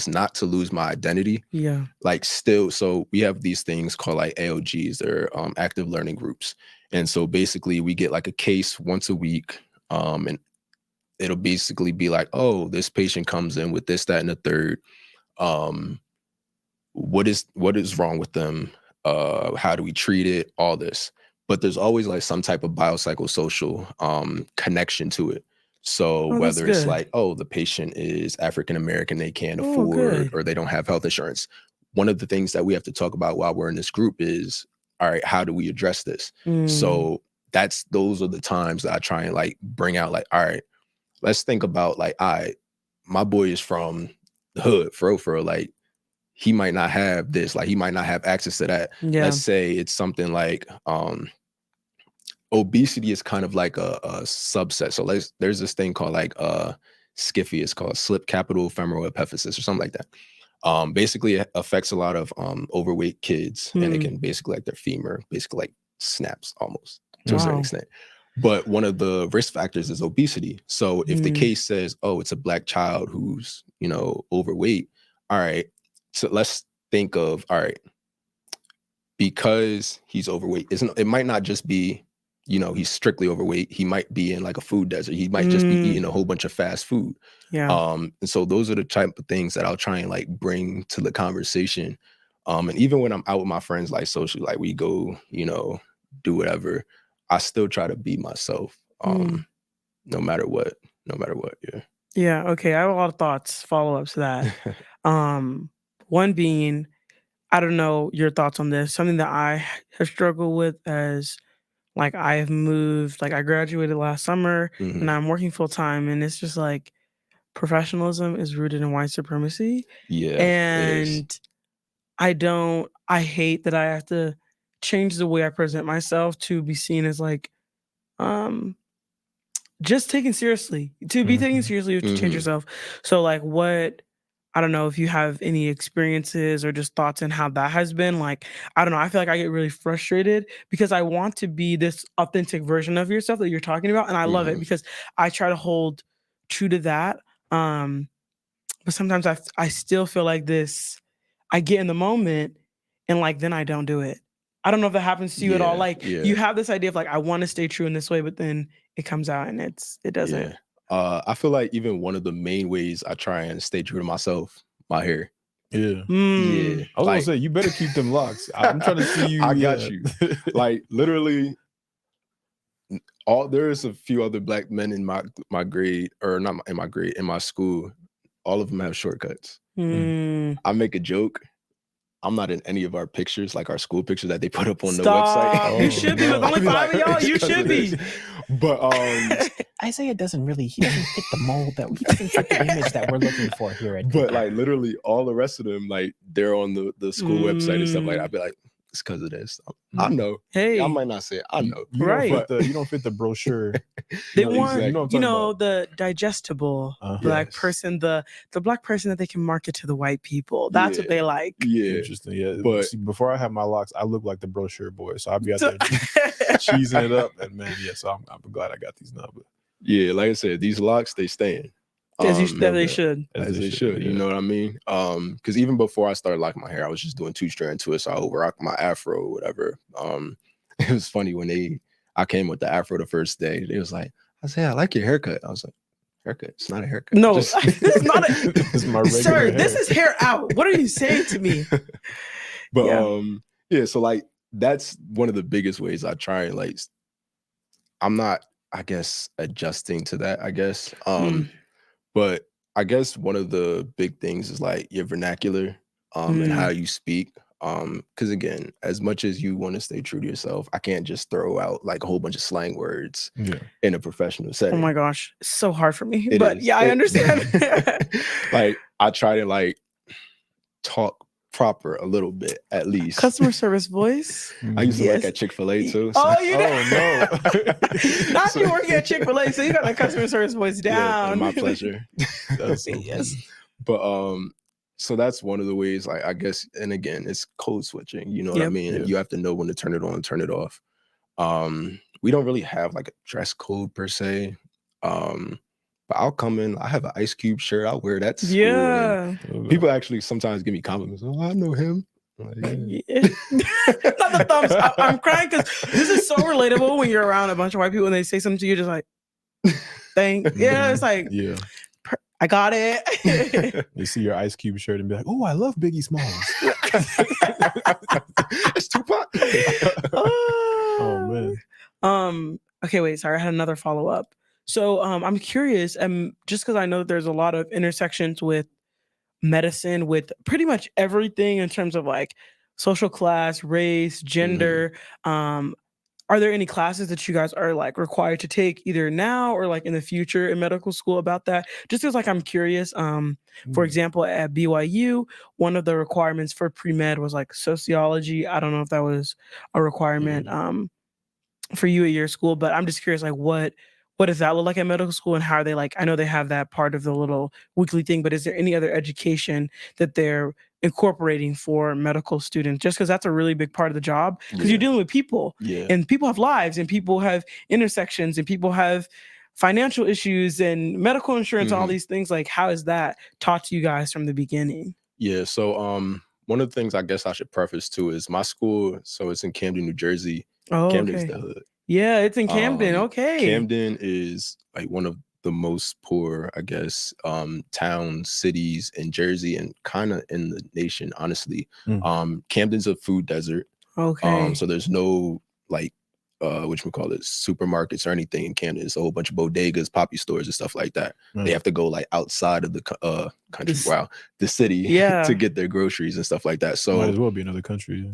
not to lose my identity. Yeah. Like still, so we have these things called like AOGs, they're active learning groups. And so basically we get like a case once a week. And it'll basically be like, oh, this patient comes in with this, that, and the third. Um, what is wrong with them? How do we treat it? All this. But there's always like some type of biopsychosocial connection to it. So Oh, that's whether it's good. like, oh, the patient is African American, they can't Oh, afford, good. or they don't have health insurance. One of the things that we have to talk about while we're in this group is, all right, how do we address this? Mm. So those are the times that I try and like bring out like, all right, let's think about like, all right, my boy is from the hood, for real, like he might not have this, like he might not have access to that. Yeah. Let's say it's something like obesity is kind of like a subset. So there's this thing called like SCFE, it's called slip capital femoral epiphysis or something like that. Basically it affects a lot of overweight kids, and it Mm. can basically like their femur basically like snaps almost to a certain Wow. extent. But one of the risk factors is obesity. So if the Mm. case says, oh, it's a Black child who's, overweight, all right, so let's think of, all right, because he's overweight, it might not just be, he's strictly overweight. He might be in like a food desert. He might just be eating a whole bunch of fast food. Yeah. And so those are the type of things that I'll try and like bring to the conversation. And even when I'm out with my friends, like socially, like we go, do whatever, I still try to be myself. No matter what. Yeah. Yeah. Okay. I have a lot of thoughts, follow-ups to that. One being, I don't know your thoughts on this. Something that I have struggled with as like I have moved, like I graduated last summer and I'm working full time, and it's just like professionalism is rooted in white supremacy. Yeah, it is. And I hate that I have to change the way I present myself to be seen as like, just taken seriously. To be taken seriously, you have to change yourself. So like I don't know if you have any experiences or just thoughts in how that has been. Like, I don't know. I feel like I get really frustrated because I want to be this authentic version of yourself that you're talking about. And I love it because I try to hold true to that. But sometimes I still feel like this, I get in the moment and like, then I don't do it. I don't know if that happens to you at all. Like you have this idea of like, I want to stay true in this way, but then it comes out and it doesn't. Yeah. I feel like even one of the main ways I try and stay true to myself, my hair. Yeah. Yeah. I was gonna say, you better keep them locks. I'm trying to see you. I got you. Like literally there's a few other black men in my grade, or not in my grade, in my school. All of them have shortcuts. I make a joke. I'm not in any of our pictures, like our school pictures that they put up on the website. You should be. With only 5 of y'all, you should be. But Isaiah he doesn't fit the mold he doesn't fit the image that we're looking for here at But like literally all the rest of them, like they're on the school website and stuff like that. I'd be like, it's because of this. I know. Hey, I might not say it. I know. You don't fit the brochure. They want, exactly. the digestible black person, the black person that they can market to the white people. That's what they like. Yeah. Interesting. Yeah. But see, before I have my locks, I look like the brochure boy. So I'll be out there cheesing it up. And man, so I'm glad I got these now. But yeah, like I said, these locks, they staying. As they should. As they should. You know what I mean? Because even before I started locking my hair, I was just doing 2-strand twists. So I would rock my afro or whatever. It was funny when I came with the afro the first day. They was like, I said, I like your haircut. I was like, haircut? It's not a haircut. No, this is not this is my regular sir, hair. This is hair out. What are you saying to me? But yeah, so like that's one of the biggest ways I try and like, I'm not, I guess, adjusting to that, I guess. But I guess one of the big things is like your vernacular and how you speak. Because again, as much as you want to stay true to yourself, I can't just throw out like a whole bunch of slang words in a professional setting. Oh my gosh, it's so hard for me. I understand. Like I try to like talk proper a little bit at least. Customer service voice. I used to work at Chick-fil-A too. So. Oh, you did? No. Not you working at Chick-fil-A, so you got the customer service voice down. Yeah, my pleasure. Yes. But so that's one of the ways, like I guess, and again, it's code switching. You know what I mean? Yeah. You have to know when to turn it on, turn it off. We don't really have like a dress code per se. But I'll come in. I have an Ice Cube shirt. I'll wear that to school. Yeah. People actually sometimes give me compliments. Oh, I know him. Like, yeah. Not the thumbs. I'm crying because this is so relatable when you're around a bunch of white people and they say something to you, just like, thank. Yeah, it's like, I got it. You see your Ice Cube shirt and be like, oh, I love Biggie Smalls. It's Tupac. Oh man. Okay, wait. Sorry, I had another follow up. So I'm curious, just because I know that there's a lot of intersections with medicine, with pretty much everything in terms of like social class, race, gender. Are there any classes that you guys are like required to take either now or like in the future in medical school about that? Just because like I'm curious. For example, at BYU, one of the requirements for pre-med was like sociology. I don't know if that was a requirement for you at your school, but I'm just curious, like what does that look like at medical school and how are they like, I know they have that part of the little weekly thing, but is there any other education that they're incorporating for medical students? Just because that's a really big part of the job, because you're dealing with people and people have lives and people have intersections and people have financial issues and medical insurance, all these things. Like, how is that taught to you guys from the beginning? Yeah. So one of the things I guess I should preface too is my school, so it's in Camden, New Jersey. Oh, Camden's the hood. Yeah, it's in Camden. Okay. Camden is like one of the most poor, I guess, towns, cities in Jersey and kind of in the nation, honestly. Camden's a food desert. Okay. So there's no like whatchamacallit, supermarkets or anything in Camden. It's a whole bunch of bodegas, poppy stores and stuff like that. They have to go like outside of the country, the city to get their groceries and stuff like that. So might as well be another country.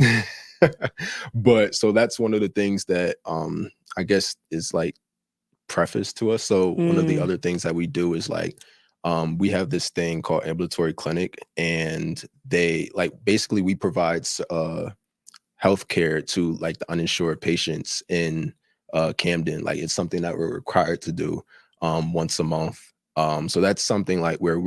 But so that's one of the things that I guess is like preface to us. So one of the other things that we do is like we have this thing called ambulatory clinic, and they like basically we provide healthcare to like the uninsured patients in Camden. Like it's something that we're required to do once a month. So that's something like where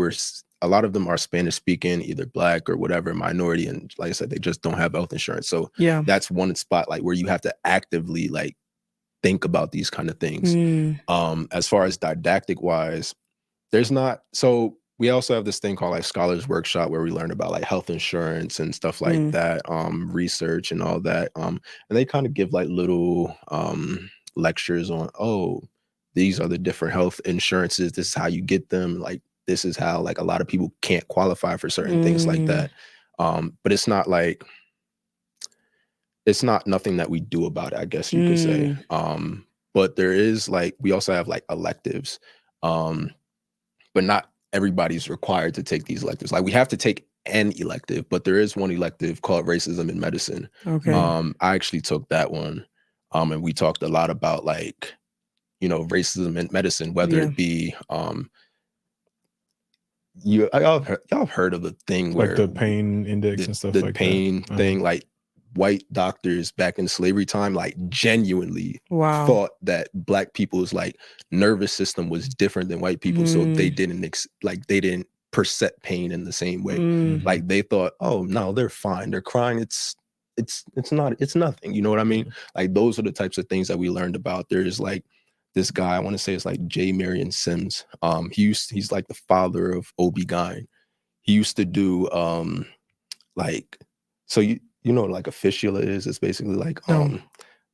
a lot of them are Spanish speaking, either Black or whatever, minority, and like I said, they just don't have health insurance. So that's one spot like where you have to actively like think about these kind of things. As far as didactic wise, there's not. So we also have this thing called like Scholars Workshop where we learn about like health insurance and stuff like that, research and all that. And they kind of give like little lectures on, oh, these are the different health insurances. This is how you get them. Like this is how like a lot of people can't qualify for certain things like that. But it's not like, it's not nothing that we do about it, I guess you could say. But there is like, we also have like electives, but not everybody's required to take these electives. Like we have to take an elective, but there is one elective called racism in medicine. Okay. I actually took that one. And we talked a lot about like, you know, racism in medicine, whether it be, y'all have heard of the thing where like the pain index and stuff like that. The pain thing, like white doctors back in slavery time, like genuinely thought that Black people's like nervous system was different than white people, so they didn't they didn't perceive pain in the same way. Like they thought, oh no, they're fine, they're crying, it's nothing. You know what I mean? Like those are the types of things that we learned about. There's like this guy, I want to say it's like J. Marion Sims. He's like the father of OB-GYN. He used to do like, so you know like a fistula is? It's basically like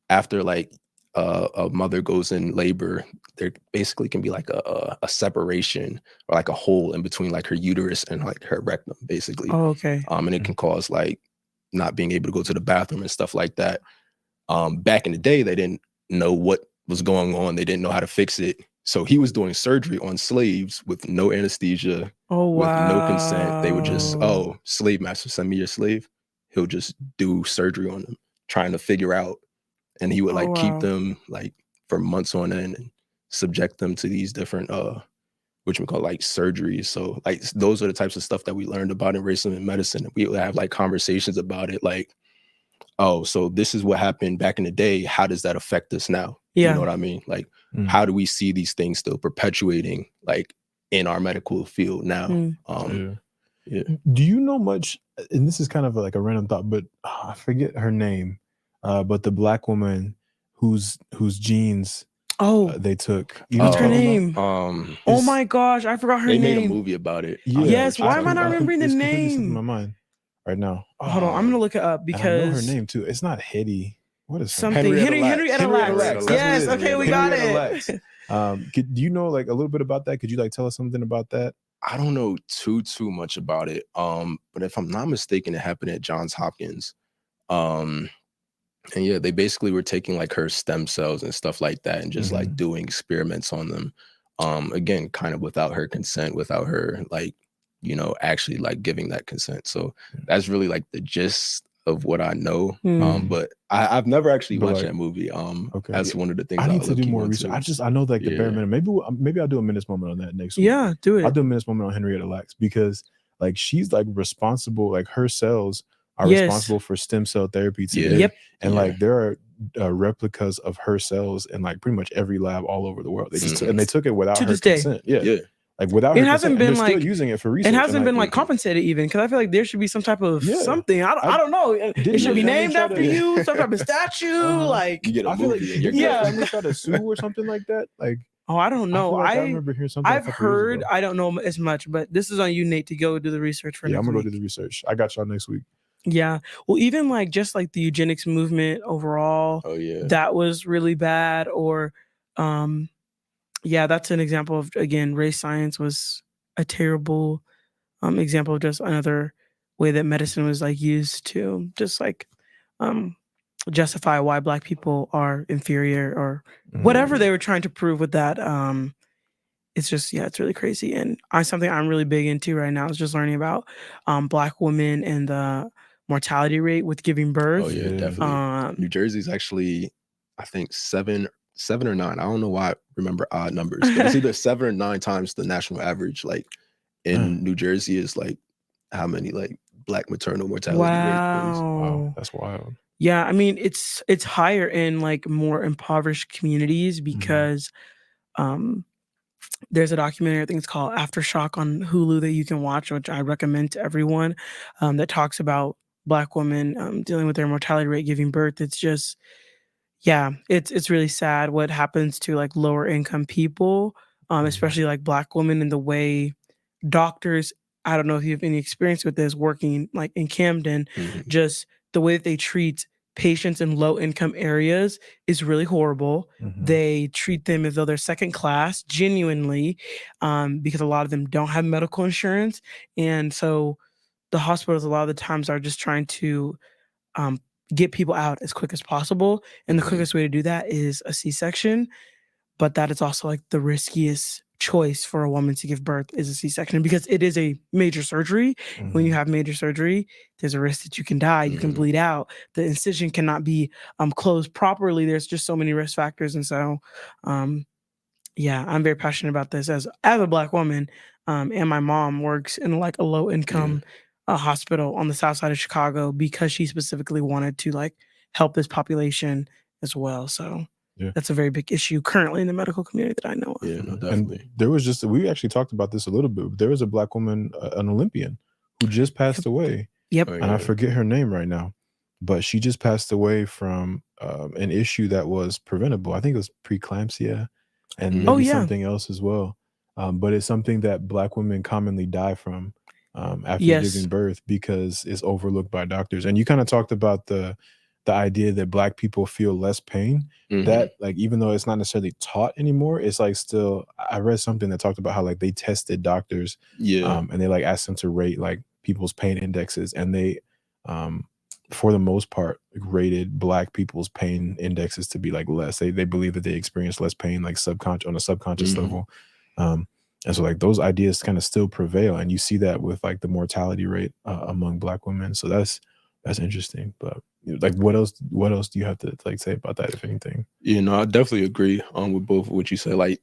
after like a mother goes in labor, there basically can be like a separation or like a hole in between like her uterus and like her rectum, basically. Oh, okay. And it can cause like not being able to go to the bathroom and stuff like that. Back in the day, they didn't know what was going on. They didn't know how to fix it. So he was doing surgery on slaves with no anesthesia, with no consent. They would just, oh, slave master, send me your slave. He'll just do surgery on them, trying to figure out. And he would like keep them like for months on end and subject them to these different, which we call like surgeries. So like those are the types of stuff that we learned about in racism in medicine. We would have like conversations about it, like, oh, so this is what happened back in the day. How does that affect us now? You know what I mean? Like, how do we see these things still perpetuating like in our medical field now? Do you know much, and this is kind of like a random thought, but I forget her name, but the Black woman whose genes they took. What's her name? Oh my gosh, I forgot her name. They made a movie about it. Yes, why am I not remembering the name? In my mind right now. Hold on, I'm gonna look it up because I know her name too. It's not Hetty. What is something Henrietta Lacks. Yes, okay, we got it. Do you know like a little bit about that? Could you like tell us something about that? I don't know too much about it. But if I'm not mistaken, it happened at Johns Hopkins. And yeah, they basically were taking like her stem cells and stuff like that and just like doing experiments on them. Again, kind of without her consent, without her like, you know, actually like giving that consent. So that's really like the gist of what I know. But I've never actually watched that movie. That's one of the things I need to do more research. I know like the bare minimum. Maybe I'll do a Minutes Moment on that next week. Yeah, do it. I'll do a Minutes Moment on Henrietta Lacks because like she's like responsible, like her cells are responsible for stem cell therapy today. And like there are replicas of her cells in like pretty much every lab all over the world. They just and they took it without her consent. Like without her consent, and they're still using it for research. It hasn't been like compensated even because I feel like there should be some type of something. I don't know. It should be named after you, some type of statue. Like you get a movie. They try to sue or something like that. Like I don't know. I remember hearing something. I've heard. I don't know as much, but this is on you, Nate, to go do the research for. I'm gonna go do the research. I got y'all next week. Yeah. Well, even like just like the eugenics movement overall, Oh yeah. that was really bad. Or, um, yeah, that's an example of, again, race science was a terrible example of just another way that medicine was like used to just like um, justify why Black people are inferior or whatever Mhm. they were trying to prove with that. It's just, yeah, it's really crazy. And something I'm really big into right now is just learning about Black women and the mortality rate with giving Oh birth. yeah, Yeah. definitely. New Jersey's actually, I think seven or nine. I don't know why I remember odd numbers, but it's either 7 or 9 times the national average. Like Man, in New Jersey is like how many like Black maternal mortality rate is. wow, Wow. that's wild. Yeah, I mean it's higher in like more impoverished communities Mhm. because um there's a documentary, I think it's called Aftershock on Hulu that you can watch, which I recommend to everyone, that talks about Black women dealing with their mortality rate giving birth. It's just, yeah, it's really sad what happens to like lower income people, Mhm. especially like Black women, and the way doctors, I don't know if you have any experience with this working like in Camden, Mhm. just the way that they treat patients in low income areas is really horrible. Mhm. They treat them as though they're second class, genuinely, because a lot of them don't have medical insurance. And so the hospitals, a lot of the times, are just trying to um, get people out as quick as possible. And the Mhm. quickest way to do that is a C section, but that is also like the riskiest choice for a woman to give birth is a C-section because it is a major surgery. When you Mhm. have major surgery, there's a risk that you can die, you can Mhm. bleed out, the incision cannot be closed properly. There's just so many risk factors, and so um, yeah, I'm very passionate about this as a Black woman, and my mom works in like a low Yeah. income hospital on the south side of Chicago because she specifically wanted to like help this population as well. So Yeah. that's a very big issue currently in the medical community that I know of. Yeah. No, And definitely. there was just we actually talked about this a little bit. There was a Black woman, an Olympian, who just passed Yep. away, Yep. Oh and I yeah. forget her name right now, but she just passed away from an issue that was preventable. I think it was preeclampsia, and Oh maybe Mhm. yeah. something else as well. But it's something that Black women commonly die from after Yes. giving birth because it's overlooked by doctors. And you kind of talked about the idea that Black people feel less pain. Mhm. That, like, even though it's not necessarily taught anymore, it's like still. I read something that talked about how like they tested doctors, Yeah. and they like asked them to rate like people's pain indexes, and they um for the most part rated Black people's pain indexes to be like less. They believe that they experience less pain like subconscious on a subconscious Mhm. level. um and so like those ideas kind of still prevail, and you see that with like the mortality rate among Black women. So that's interesting. But like what else do you have to like say about that, if anything? You know, I definitely agree with both of what you said. Like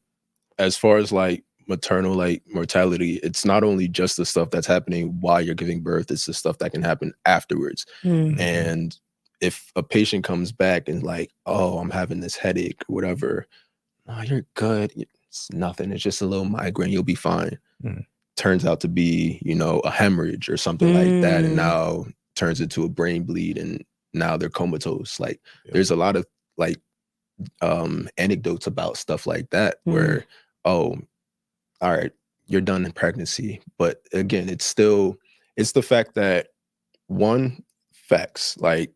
as far as like maternal like mortality, it's not only just the stuff that's happening while you're giving birth, it's the stuff that can happen afterwards. Mm. Mhm. And if a patient comes back and like, oh, I'm having this headache or whatever, oh, you're good. It's nothing. It's just a little migraine. You'll be fine. Mhm. Turns out to be, you know, a hemorrhage or something like that. And Mm. now turns into a brain bleed and now they're comatose. Like Yeah. there's a lot of like anecdotes about stuff like that Mm. where, oh, all right, you're done in pregnancy. But again, it's the fact that one, facts, like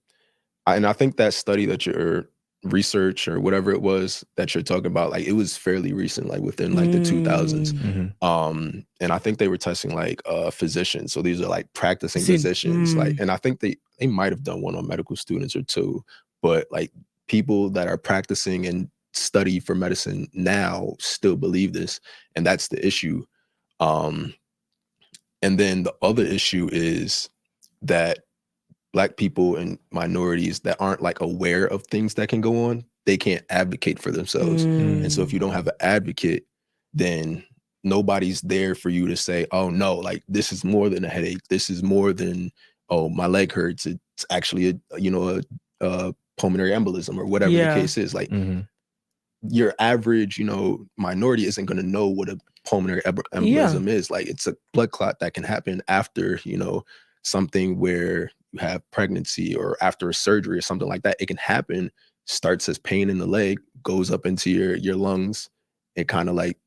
and I think that study that your research or whatever it was that you're talking about, like it was fairly recent, like within like the 2000s. Mm. Mhm. And I think they were testing like physicians. So these are like practicing See. physicians, like, Mm. and I think they might have done one on medical students or two, but like people that are practicing and study for medicine now still believe this, and that's the issue. Um, and then the other issue is that Black people and minorities that aren't like aware of things that can go on, they can't advocate for themselves. And so if Mm. you don't have an advocate, then nobody's there for you to say, oh no, like this is more than a headache. This is more than, oh, my leg hurts. It's actually a pulmonary embolism or whatever the Yeah. case is. Like Mhm. your average, minority isn't going to know what a pulmonary Yeah. embolism is. Like it's a blood clot that can happen after, something where you have pregnancy or after a surgery or something like that. It can happen, starts as pain in the leg, goes up into your lungs. It kind of like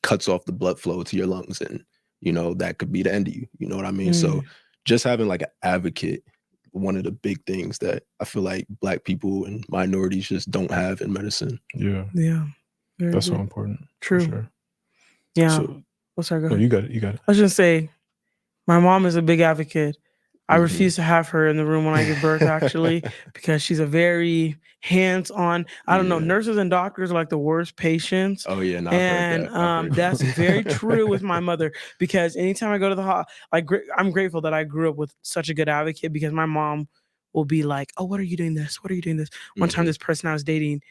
cuts off the blood flow to your lungs, and that could be the end of you. You know what I mean? So Mm. just having like an advocate, one of the big things that I feel like Black people and minorities just don't have in medicine. Yeah. Yeah. Very That's good. so important. True. For sure. Yeah. So, Sorry, go no, ahead. you got it. You got it. I was just say, my mom is a big advocate. I Mhm. refuse to have her in the room when I give birth, actually, because she's a very hands-on. I don't know. Yeah. Nurses and doctors are like the worst patients. Oh yeah, no, I've heard that. I've heard That's that. very true with my mother, because anytime I go to the hospital, I'm grateful that I grew up with such a good advocate, because my mom will be like, "Oh, what are you doing this? What are you doing this?" One time, Mhm. this person I was dating,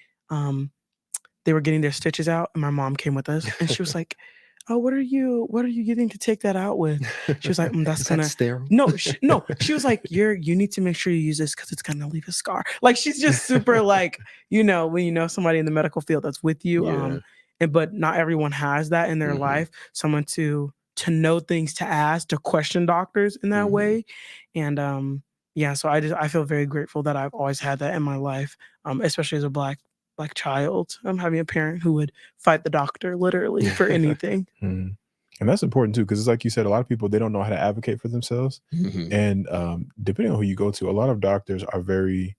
they were getting their stitches out, and my mom came with us, and she was like, "Oh, what are you getting to take that out with?" She was like, "That's Is that gonna." sterile? No, she was like, you need to make sure you use this because it's gonna leave a scar. Like, she's just super like, when you know somebody in the medical field that's with you. Yeah. But not everyone has that in their Mhm. life. Someone to know things, to ask, to question doctors in that Mhm. way. And yeah, so I feel very grateful that I've always had that in my life, especially as a black child. I'm having a parent who would fight the doctor literally for anything. Mhm. And that's important too, because it's like you said, a lot of people, they don't know how to advocate for themselves. Mhm. And depending on who you go to, a lot of doctors are very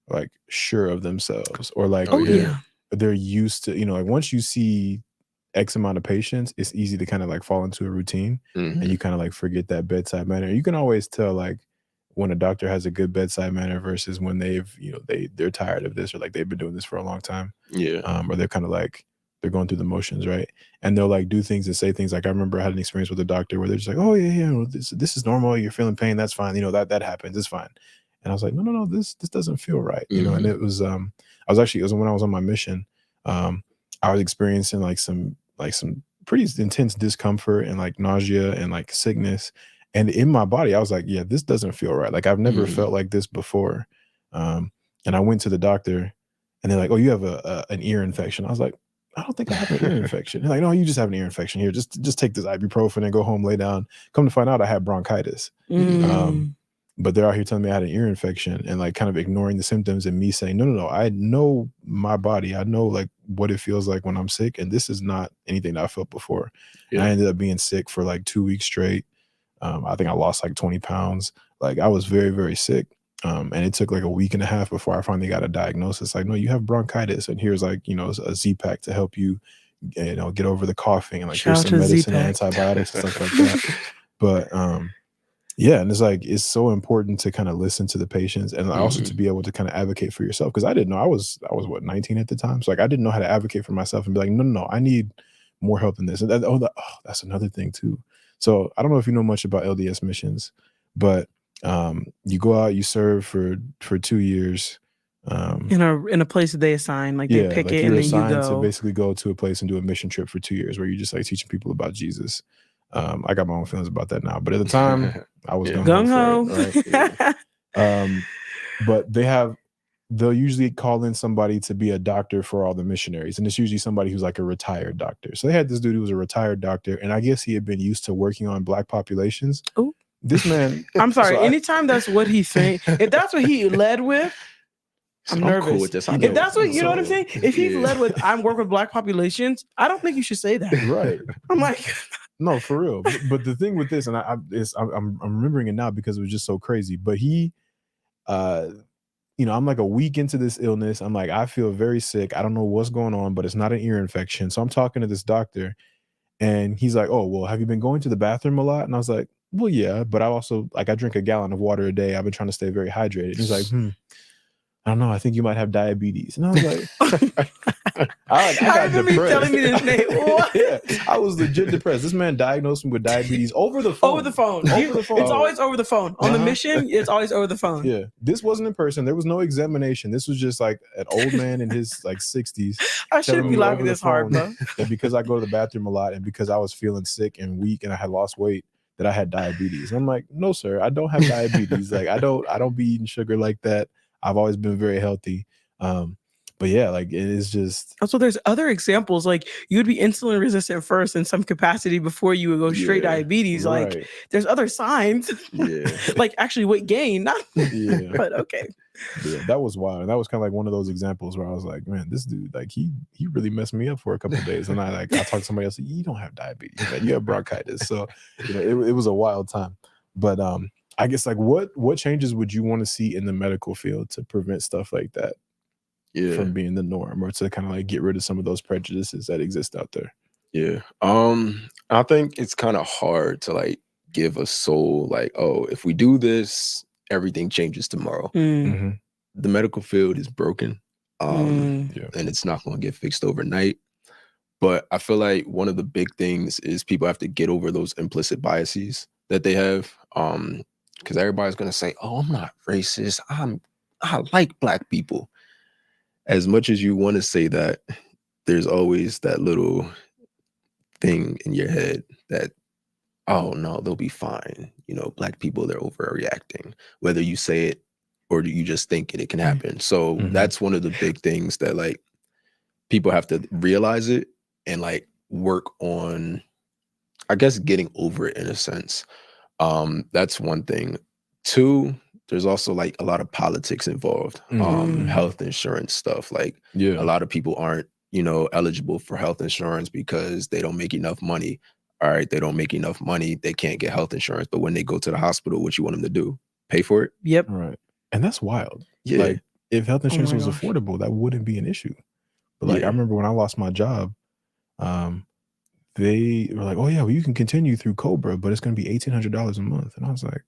like sure of themselves, or like Oh, yeah. they're used to, like once you see X amount of patients, it's easy to kind of like fall into a routine, and Mhm. you kind of like forget that bedside manner. You can always tell like when a doctor has a good bedside manner versus when they're tired of this, or like they've been doing this for a long time. Yeah. Or they're kind of like they're going through the motions, right? And they'll like do things and say things like, I remember I had an experience with a doctor where they're just like, "Oh yeah, well, this is normal. You're feeling pain. That's fine. That happens. It's fine." And I was like, no, this doesn't feel right, And Mhm. it was it was when I was on my mission. I was experiencing like some pretty intense discomfort and like nausea and like sickness, and in my body, I was like, yeah, this doesn't feel right. Like I've never Mhm. felt like this before. And I went to the doctor, and they're like, "Oh, you have an ear infection." I was like, "I don't think I have an ear infection." They're like, "No, you just have an ear infection. Here, just take this ibuprofen and go home, lay down." Come to find out, I had bronchitis. Mm. But they're out here telling me I had an ear infection, and like kind of ignoring the symptoms, and me saying, no, I know my body. I know like what it feels like when I'm sick, and this is not anything that I felt before. And I Yeah. ended up being sick for like 2 weeks straight. I think I lost like 20 pounds. Like I was very, very sick. And it took like a week and a half before I finally got a diagnosis. Like, no, you have bronchitis, and here's like, a Z-Pack to help you, get over the coughing, and like Shout here's out some to medicine and Z-Pack. antibiotics and stuff like that. But yeah, and it's like it's so important to kind of listen to the patients, and also to Mhm. be able to kind of advocate for yourself, because I didn't know. I was what, 19 at the time, so like I didn't know how to advocate for myself and be like, no, I need more help in this. And that's another thing too. So I don't know if you know much about LDS missions, but you go out, you serve for 2 years. In a place that they assign, like they Yeah, pick like it you're and then you assigned to go. basically go to a place and do a mission trip for 2 years where you're just like teaching people about Jesus. I got my own feelings about that now, but at the time I was Yeah. gung ho Gung for it, ho. right? Yeah. But they'll usually call in somebody to be a doctor for all the missionaries, and it's usually somebody who's like a retired doctor. So they had this dude who was a retired doctor, and I guess he had been used to working on Black populations. Ooh. This man, I'm so sorry. Anytime that's what he's saying, if that's what he led with, I'm I'm nervous. cool with this. I You If know, that's what you know what I'm so, saying, if he's yeah. led with "I'm work with Black populations," I don't think you should say that. right? I'm like, No, for real. But the thing with this, and I'm remembering it now because it was just so crazy. But he, uh, I'm like a week into this illness. I'm like, I feel very sick. I don't know what's going on, but it's not an ear infection. So I'm talking to this doctor, and he's like, "Oh, well, have you been going to the bathroom a lot?" And I was like, "Well, yeah, but I also like I drink a gallon of water a day. I've been trying to stay very hydrated." And he's like, "I don't know. I think you might have diabetes." And I was like, I got remember you depressed. telling me this, Nate. What? Yeah, I was legit depressed. This man diagnosed me with diabetes over the phone. Over the phone. Over the phone. It's always over the phone. On the mission, it's always over the phone. Yeah, this wasn't in person. There was no examination. This was just like an old man in his like 60s I shouldn't telling be me laughing over the this hard, phone bro. that because I go to the bathroom a lot and because I was feeling sick and weak and I had lost weight, that I had diabetes. And I'm like, no, sir, I don't have diabetes. Like I don't be eating sugar like that. I've always been very healthy. But yeah, like it is just Also, there's other examples. Like you would be insulin resistant first in some capacity before you would go straight Yeah, diabetes. Like right. there's other signs. Yeah. Like actually weight gain. Not, Yeah. but okay. But yeah, that was wild. And that was kind of like one of those examples where I was like, man, this dude, like he really messed me up for a couple of days. And I talked to somebody else, you don't have diabetes, man. You have bronchitis. So, it was a wild time. But I guess like what changes would you want to see in the medical field to prevent stuff like that Yeah. from being the norm, or to kind of like get rid of some of those prejudices that exist out there? Yeah. I think it's kind of hard to like give a soul like, oh, if we do this, everything changes tomorrow. Mm, Hmm. The medical field is broken. mm, Yeah. And it's not going to get fixed overnight. But I feel like one of the big things is people have to get over those implicit biases that they have. Because everybody's gonna say, "Oh, I'm not racist. I like black people." As much as you want to say that, there's always that little thing in your head that, "Oh no, they'll be fine." Black people, they're overreacting. Whether you say it or you just think it can happen. So Mhm. that's one of the big things that like people have to realize it and like work on, I guess, getting over it in a sense. That's one thing. Two, there's also like a lot of politics involved. mm. Health insurance stuff. Like a Yeah. lot of people aren't, eligible for health insurance because they don't make enough money. All right, they don't make enough money. They can't get health insurance. But when they go to the hospital, what you want them to do? Pay for it? Yep. Right. And that's wild. Yeah. Like, if health Oh insurance my was gosh. affordable, that wouldn't be an issue. But like, I Yeah. remember when I lost my job, um, they were like, "Oh yeah, well you can continue through Cobra, but it's going to be $1,800 a month." And I was like,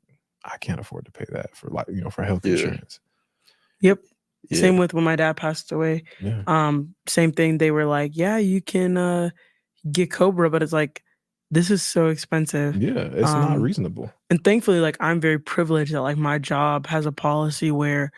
"I can't afford to pay that for like for health Yeah. insurance." Yep. Yeah. Same with when my dad passed away. Yeah. Same thing. They were like, yeah, you can get Cobra, but it's like, this is so expensive. Yeah, it's not Um, reasonable. and thankfully, like I'm very privileged that like my job has a policy where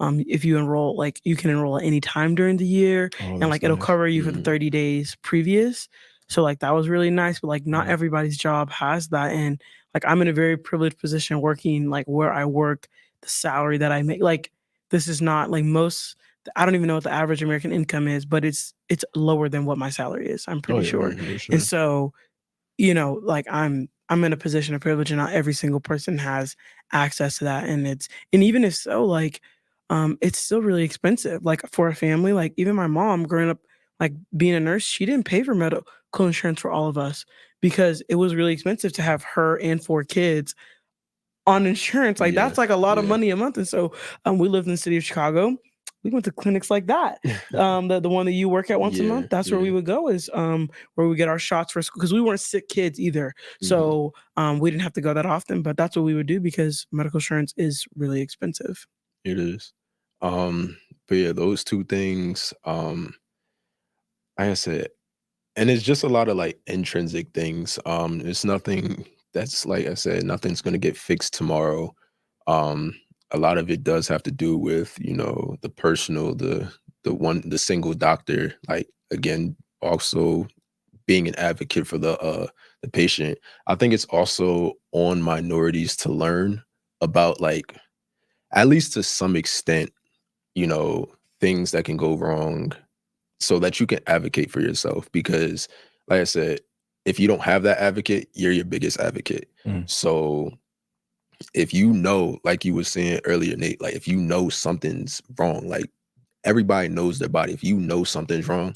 if you enroll, like you can enroll at any time during the year Oh, and that's like it'll nice. cover you for the Mhm. 30 days previous. So like that was really nice, but like not Mhm. everybody's job has that. And like I'm in a very privileged position working like where I work, the salary that I make, like this is not like most. I don't even know what the average American income is, but it's lower than what my salary is. I'm Oh pretty yeah, sure. Mhm. for And sure. so like I'm in a position of privilege and not every single person has access to that. And even if so, like it's still really expensive. Like for a family, like even my mom growing up, like being a nurse, she didn't pay for medical insurance for all of us because it was really expensive to have her and 4 kids on insurance. Like Yeah. that's like a lot of Yeah. money a month. And so we lived in the city of Chicago. We went to clinics like that. The one that you work at once a Yeah. month, that's where we Yeah. would go is where we get our shots for school because we weren't sick kids either. Mhm. So we didn't have to go that often, but that's what we would do because medical insurance is really expensive. It is. But yeah, those two things, like I said, and it's just a lot of like intrinsic things. It's nothing that's like I said, nothing's gonna get fixed tomorrow. Um, a lot of it does have to do with, the personal, the single doctor, like again, also being an advocate for the patient. I think it's also on minorities to learn about like, at least to some extent, you know, things that can go wrong so that you can advocate for yourself. Because, like I said, if you don't have that advocate, you're your biggest advocate. Mm. So if you know, like you were saying earlier, Nate, like if you know something's wrong, like everybody knows their body. If you know something's wrong,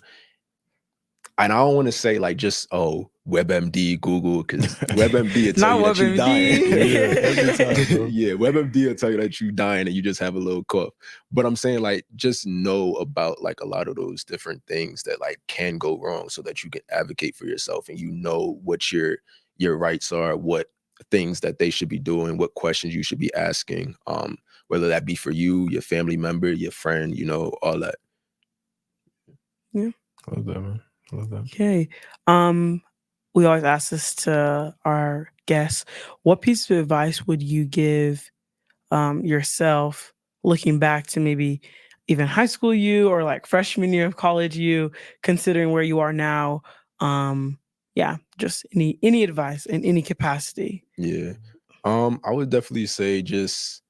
and I don't want to say like just WebMD, Google, because WebMD will tell Not you that you dying. Yeah, every time, bro. Yeah, WebMD will tell you that you dying and you just have a little cough. But I'm saying like just know about like a lot of those different things that like can go wrong so that you can advocate for yourself and you know what your rights are, what things that they should be doing, what questions you should be asking, whether that be for you, your family member, your friend, all that. Yeah. I love that, man. I love that. Okay. We always ask this to our guests. What piece of advice would you give yourself looking back to maybe even high school you or like freshman year of college you, considering where you are now? Yeah, just any advice in any capacity. Yeah. I would definitely say just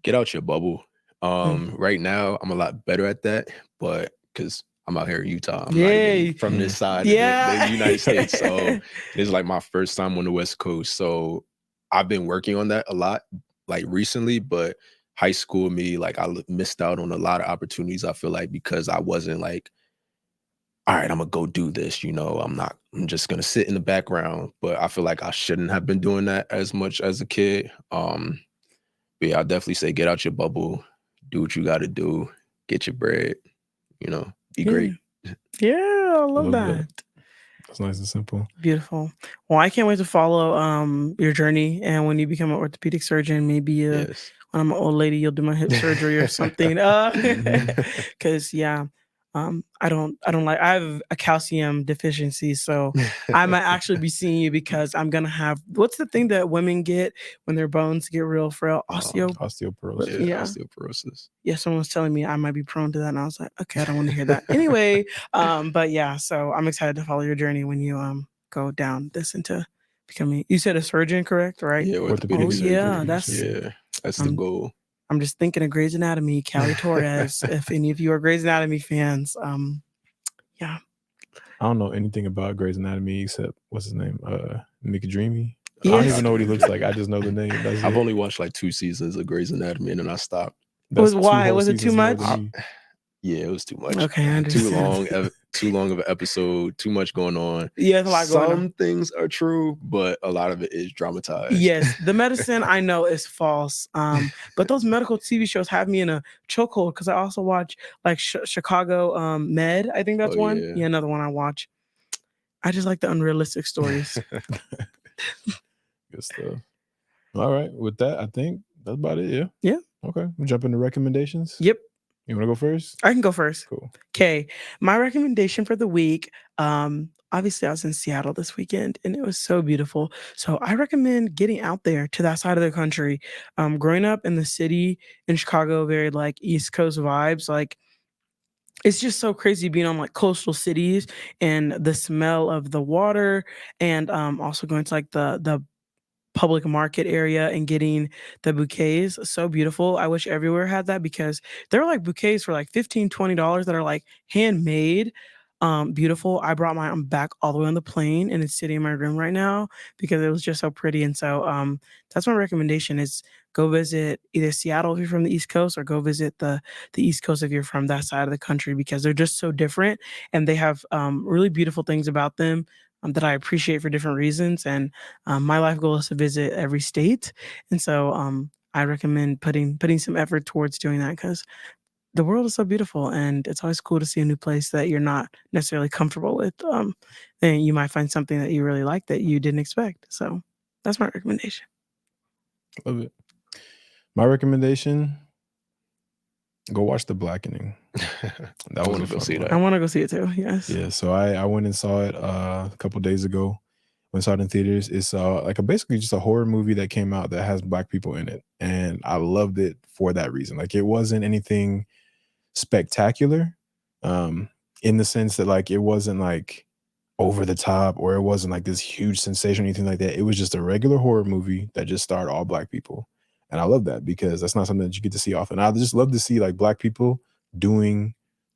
get out your bubble. Mm. Right now I'm a lot better at that, but because I'm out here in Utah, I'm not even Yay. from this Mm. side of the Yeah. United States. So this is like my first time on the West Coast. So I've been working on that a lot, like recently, but high school me, like missed out on a lot of opportunities, I feel like, because I wasn't like all right, I'm gonna go do this. I'm just gonna sit in the background. But I feel like I shouldn't have been doing that as much as a kid. But yeah, I definitely say get out your bubble, do what you got to do, get your bread. Be great. Yeah, I love Love that. that. That's nice and simple. Beautiful. Well, I can't wait to follow your journey, and when you become an orthopedic surgeon, maybe Yes. when I'm an old lady, you'll do my hip surgery or something. Because I have a calcium deficiency, so I might actually be seeing you because I'm gonna have what's the thing that women get when their bones get real frail? Osteoporosis. Yeah. Osteoporosis. Yeah, someone was telling me I might be prone to that, and I was like, okay, I don't want to hear that. Anyway, but yeah, so I'm excited to follow your journey when you go down this into becoming. You said a surgeon, correct? Right? Yeah, Orthopedic orthopedic yeah, surgery. That's the um, goal. I'm just thinking of Grey's Anatomy, Callie Torres. If any of you are Grey's Anatomy fans, yeah. I don't know anything about Grey's Anatomy except what's his name? McDreamy. I Yes. don't even know what he looks like. I just know the name. That's I've it. only watched like 2 seasons of Grey's Anatomy and then I stopped. That's Why? 2 whole Was it too seasons more much? than me. Yeah, it was too much. Okay, I Too understand. long of an episode, too much going on. Yeah, there's a lot going on. Some things are true, but a lot of it is dramatized. Yes, the medicine I know is false. But those medical TV shows have me in a chokehold because I also watch like Chicago Med. I think that's Oh, one. yeah. Yeah, another one I watch. I just like the unrealistic stories. Good stuff. All right. With that, I think that's about it. Yeah. Yeah. Okay. We'll jump into recommendations. Yep. You want to go first? I can go first. Cool. Okay. My recommendation for the week. Obviously, I was in Seattle this weekend and it was so beautiful. So I recommend getting out there to that side of the country. Growing up in the city in Chicago, very like East Coast vibes, like it's just so crazy being on like coastal cities and the smell of the water and also going to like the public market area and getting the bouquets. So beautiful. I wish everywhere had that because there are like bouquets for like $15-$20 that are like handmade. Beautiful. I brought mine back all the way on the plane and it's sitting in my room right now because it was just so pretty. And so that's my recommendation is go visit either Seattle if you're from the East Coast or go visit the East Coast if you're from that side of the country because they're just so different and they have really beautiful things about them that I appreciate for different reasons. And my life goal is to visit every state, and so I recommend putting some effort towards doing that because the world is so beautiful, and it's always cool to see a new place that you're not necessarily comfortable with. And you might find something that you really like that you didn't expect. So that's my recommendation. Love it. My recommendation: go watch The Blackening. I want to go see that. I want to go see it too. Yes. Yeah. So I went and saw it a couple days ago. When I saw it in theaters, it's like basically just a horror movie that came out that has Black people in it, and I loved it for that reason. Like it wasn't anything spectacular, in the sense that like it wasn't like over the top or it wasn't like this huge sensation or anything like that. It was just a regular horror movie that just starred all Black people, and I love that because that's not something that you get to see often. I just love to see like Black people doing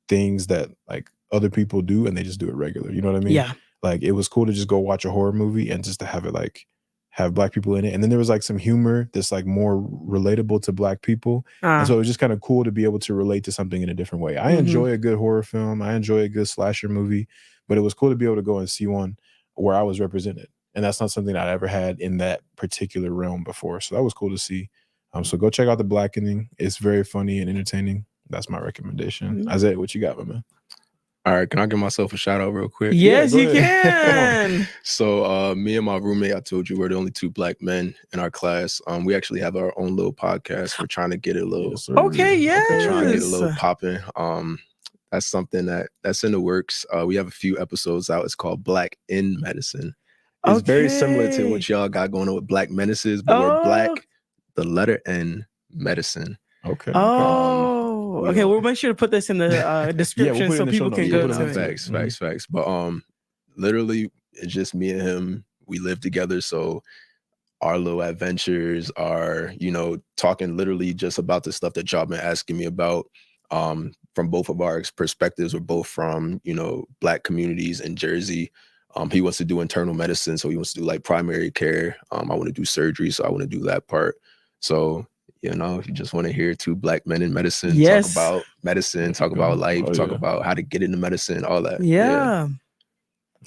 things that like other people do, and they just do it regular. You know what I mean? Yeah. Like it was cool to just go watch a horror movie and just to have it like have Black people in it. And then there was like some humor that's like more relatable to Black people. And so it was just kind of cool to be able to relate to something in a different way. I enjoy a good horror film. I enjoy a good slasher movie, but it was cool to be able to go and see one where I was represented. And that's not something I'd ever had in that particular realm before. So that was cool to see. So go check out The Blackening. It's very funny and entertaining. That's my recommendation. Isaiah, what you got, my man? All right, can I give myself a shout out real quick? Yes, Yeah, you go ahead. can. So me and my roommate, I told you we're the only 2 Black men in our class. We actually have our own little podcast. We're trying to get it a little Yes, sir. Okay, yes. trying to get a little popping. That's something that's in the works. We have a few episodes out. It's called Black in Medicine. It's very similar to what y'all got going on with Black Menaces, but we're Black, the letter N, medicine. Okay. Okay, we'll make sure to put this in the description put it so in the show people can notes. go We'll put to it it. in the Facts. But literally, it's just me and him. We live together, so our little adventures are, talking literally just about the stuff that y'all been asking me about. From both of our perspectives, we're both from, Black communities in Jersey. He wants to do internal medicine, so he wants to do like primary care. I want to do surgery, so I want to do that part. So You know, if you just want to hear two black men in medicine Yes. talk about medicine, talk go. about life, Oh, talk yeah. about how to get into medicine, all that. Yeah.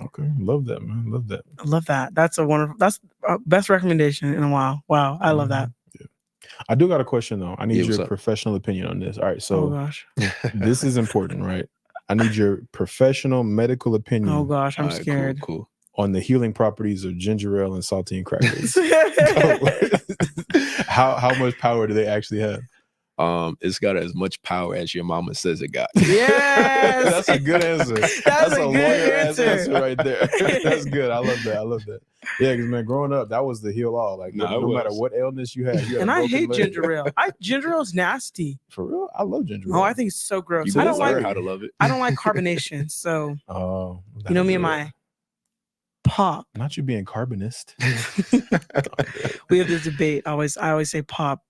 Okay, love that, man. Love that. I love that. That's a wonderful. That's best recommendation in a while. Wow, I love that. Yeah. I do got a question though. I need Yeah, what's your up? professional opinion on this. All right, Oh so gosh. this is important, right? I need your professional medical opinion Oh gosh, I'm All right, scared. Cool. on the healing properties of ginger ale and saltine crackers. How much power do they actually have? It's got as much power as your mama says it got. Yes. That's a good answer. That's a good lawyer-ass answer. right there. That's good. I love that. Yeah, because man, growing up, that was the heal all. Like Nah, no it matter was. what illness you had, you had And a I broken hate leg. ginger ale. Ginger ale is nasty. For real, I love ginger ale. Oh, I think it's so gross. You I gonna don't learn like. how to love it. I don't like carbonation. So Oh, you know me and that'll do my pop. it. Not you being carbonist. We have this debate. I always say pop.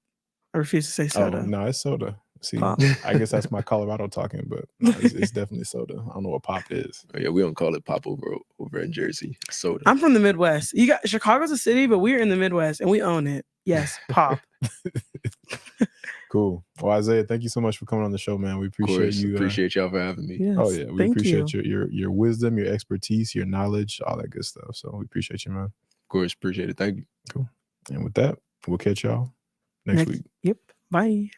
I refuse to say soda. Oh no, it's soda. See, Pop. I guess that's my Colorado talking, but no, it's definitely soda. I don't know what pop is. Oh, yeah, we don't call it pop over in Jersey. It's soda. I'm from the Midwest. You got Chicago's a city, but we're in the Midwest and we own it. Yes, pop. Cool. Well, Isaiah, thank you so much for coming on the show, man. We Of course, appreciate you. appreciate y'all for having me. Yes, Oh yeah, we thank appreciate you. your wisdom, your expertise, your knowledge, all that good stuff. So we appreciate you, man. Of course, appreciate it. Thank you. Cool. And with that, we'll catch y'all next week. Yep. Bye.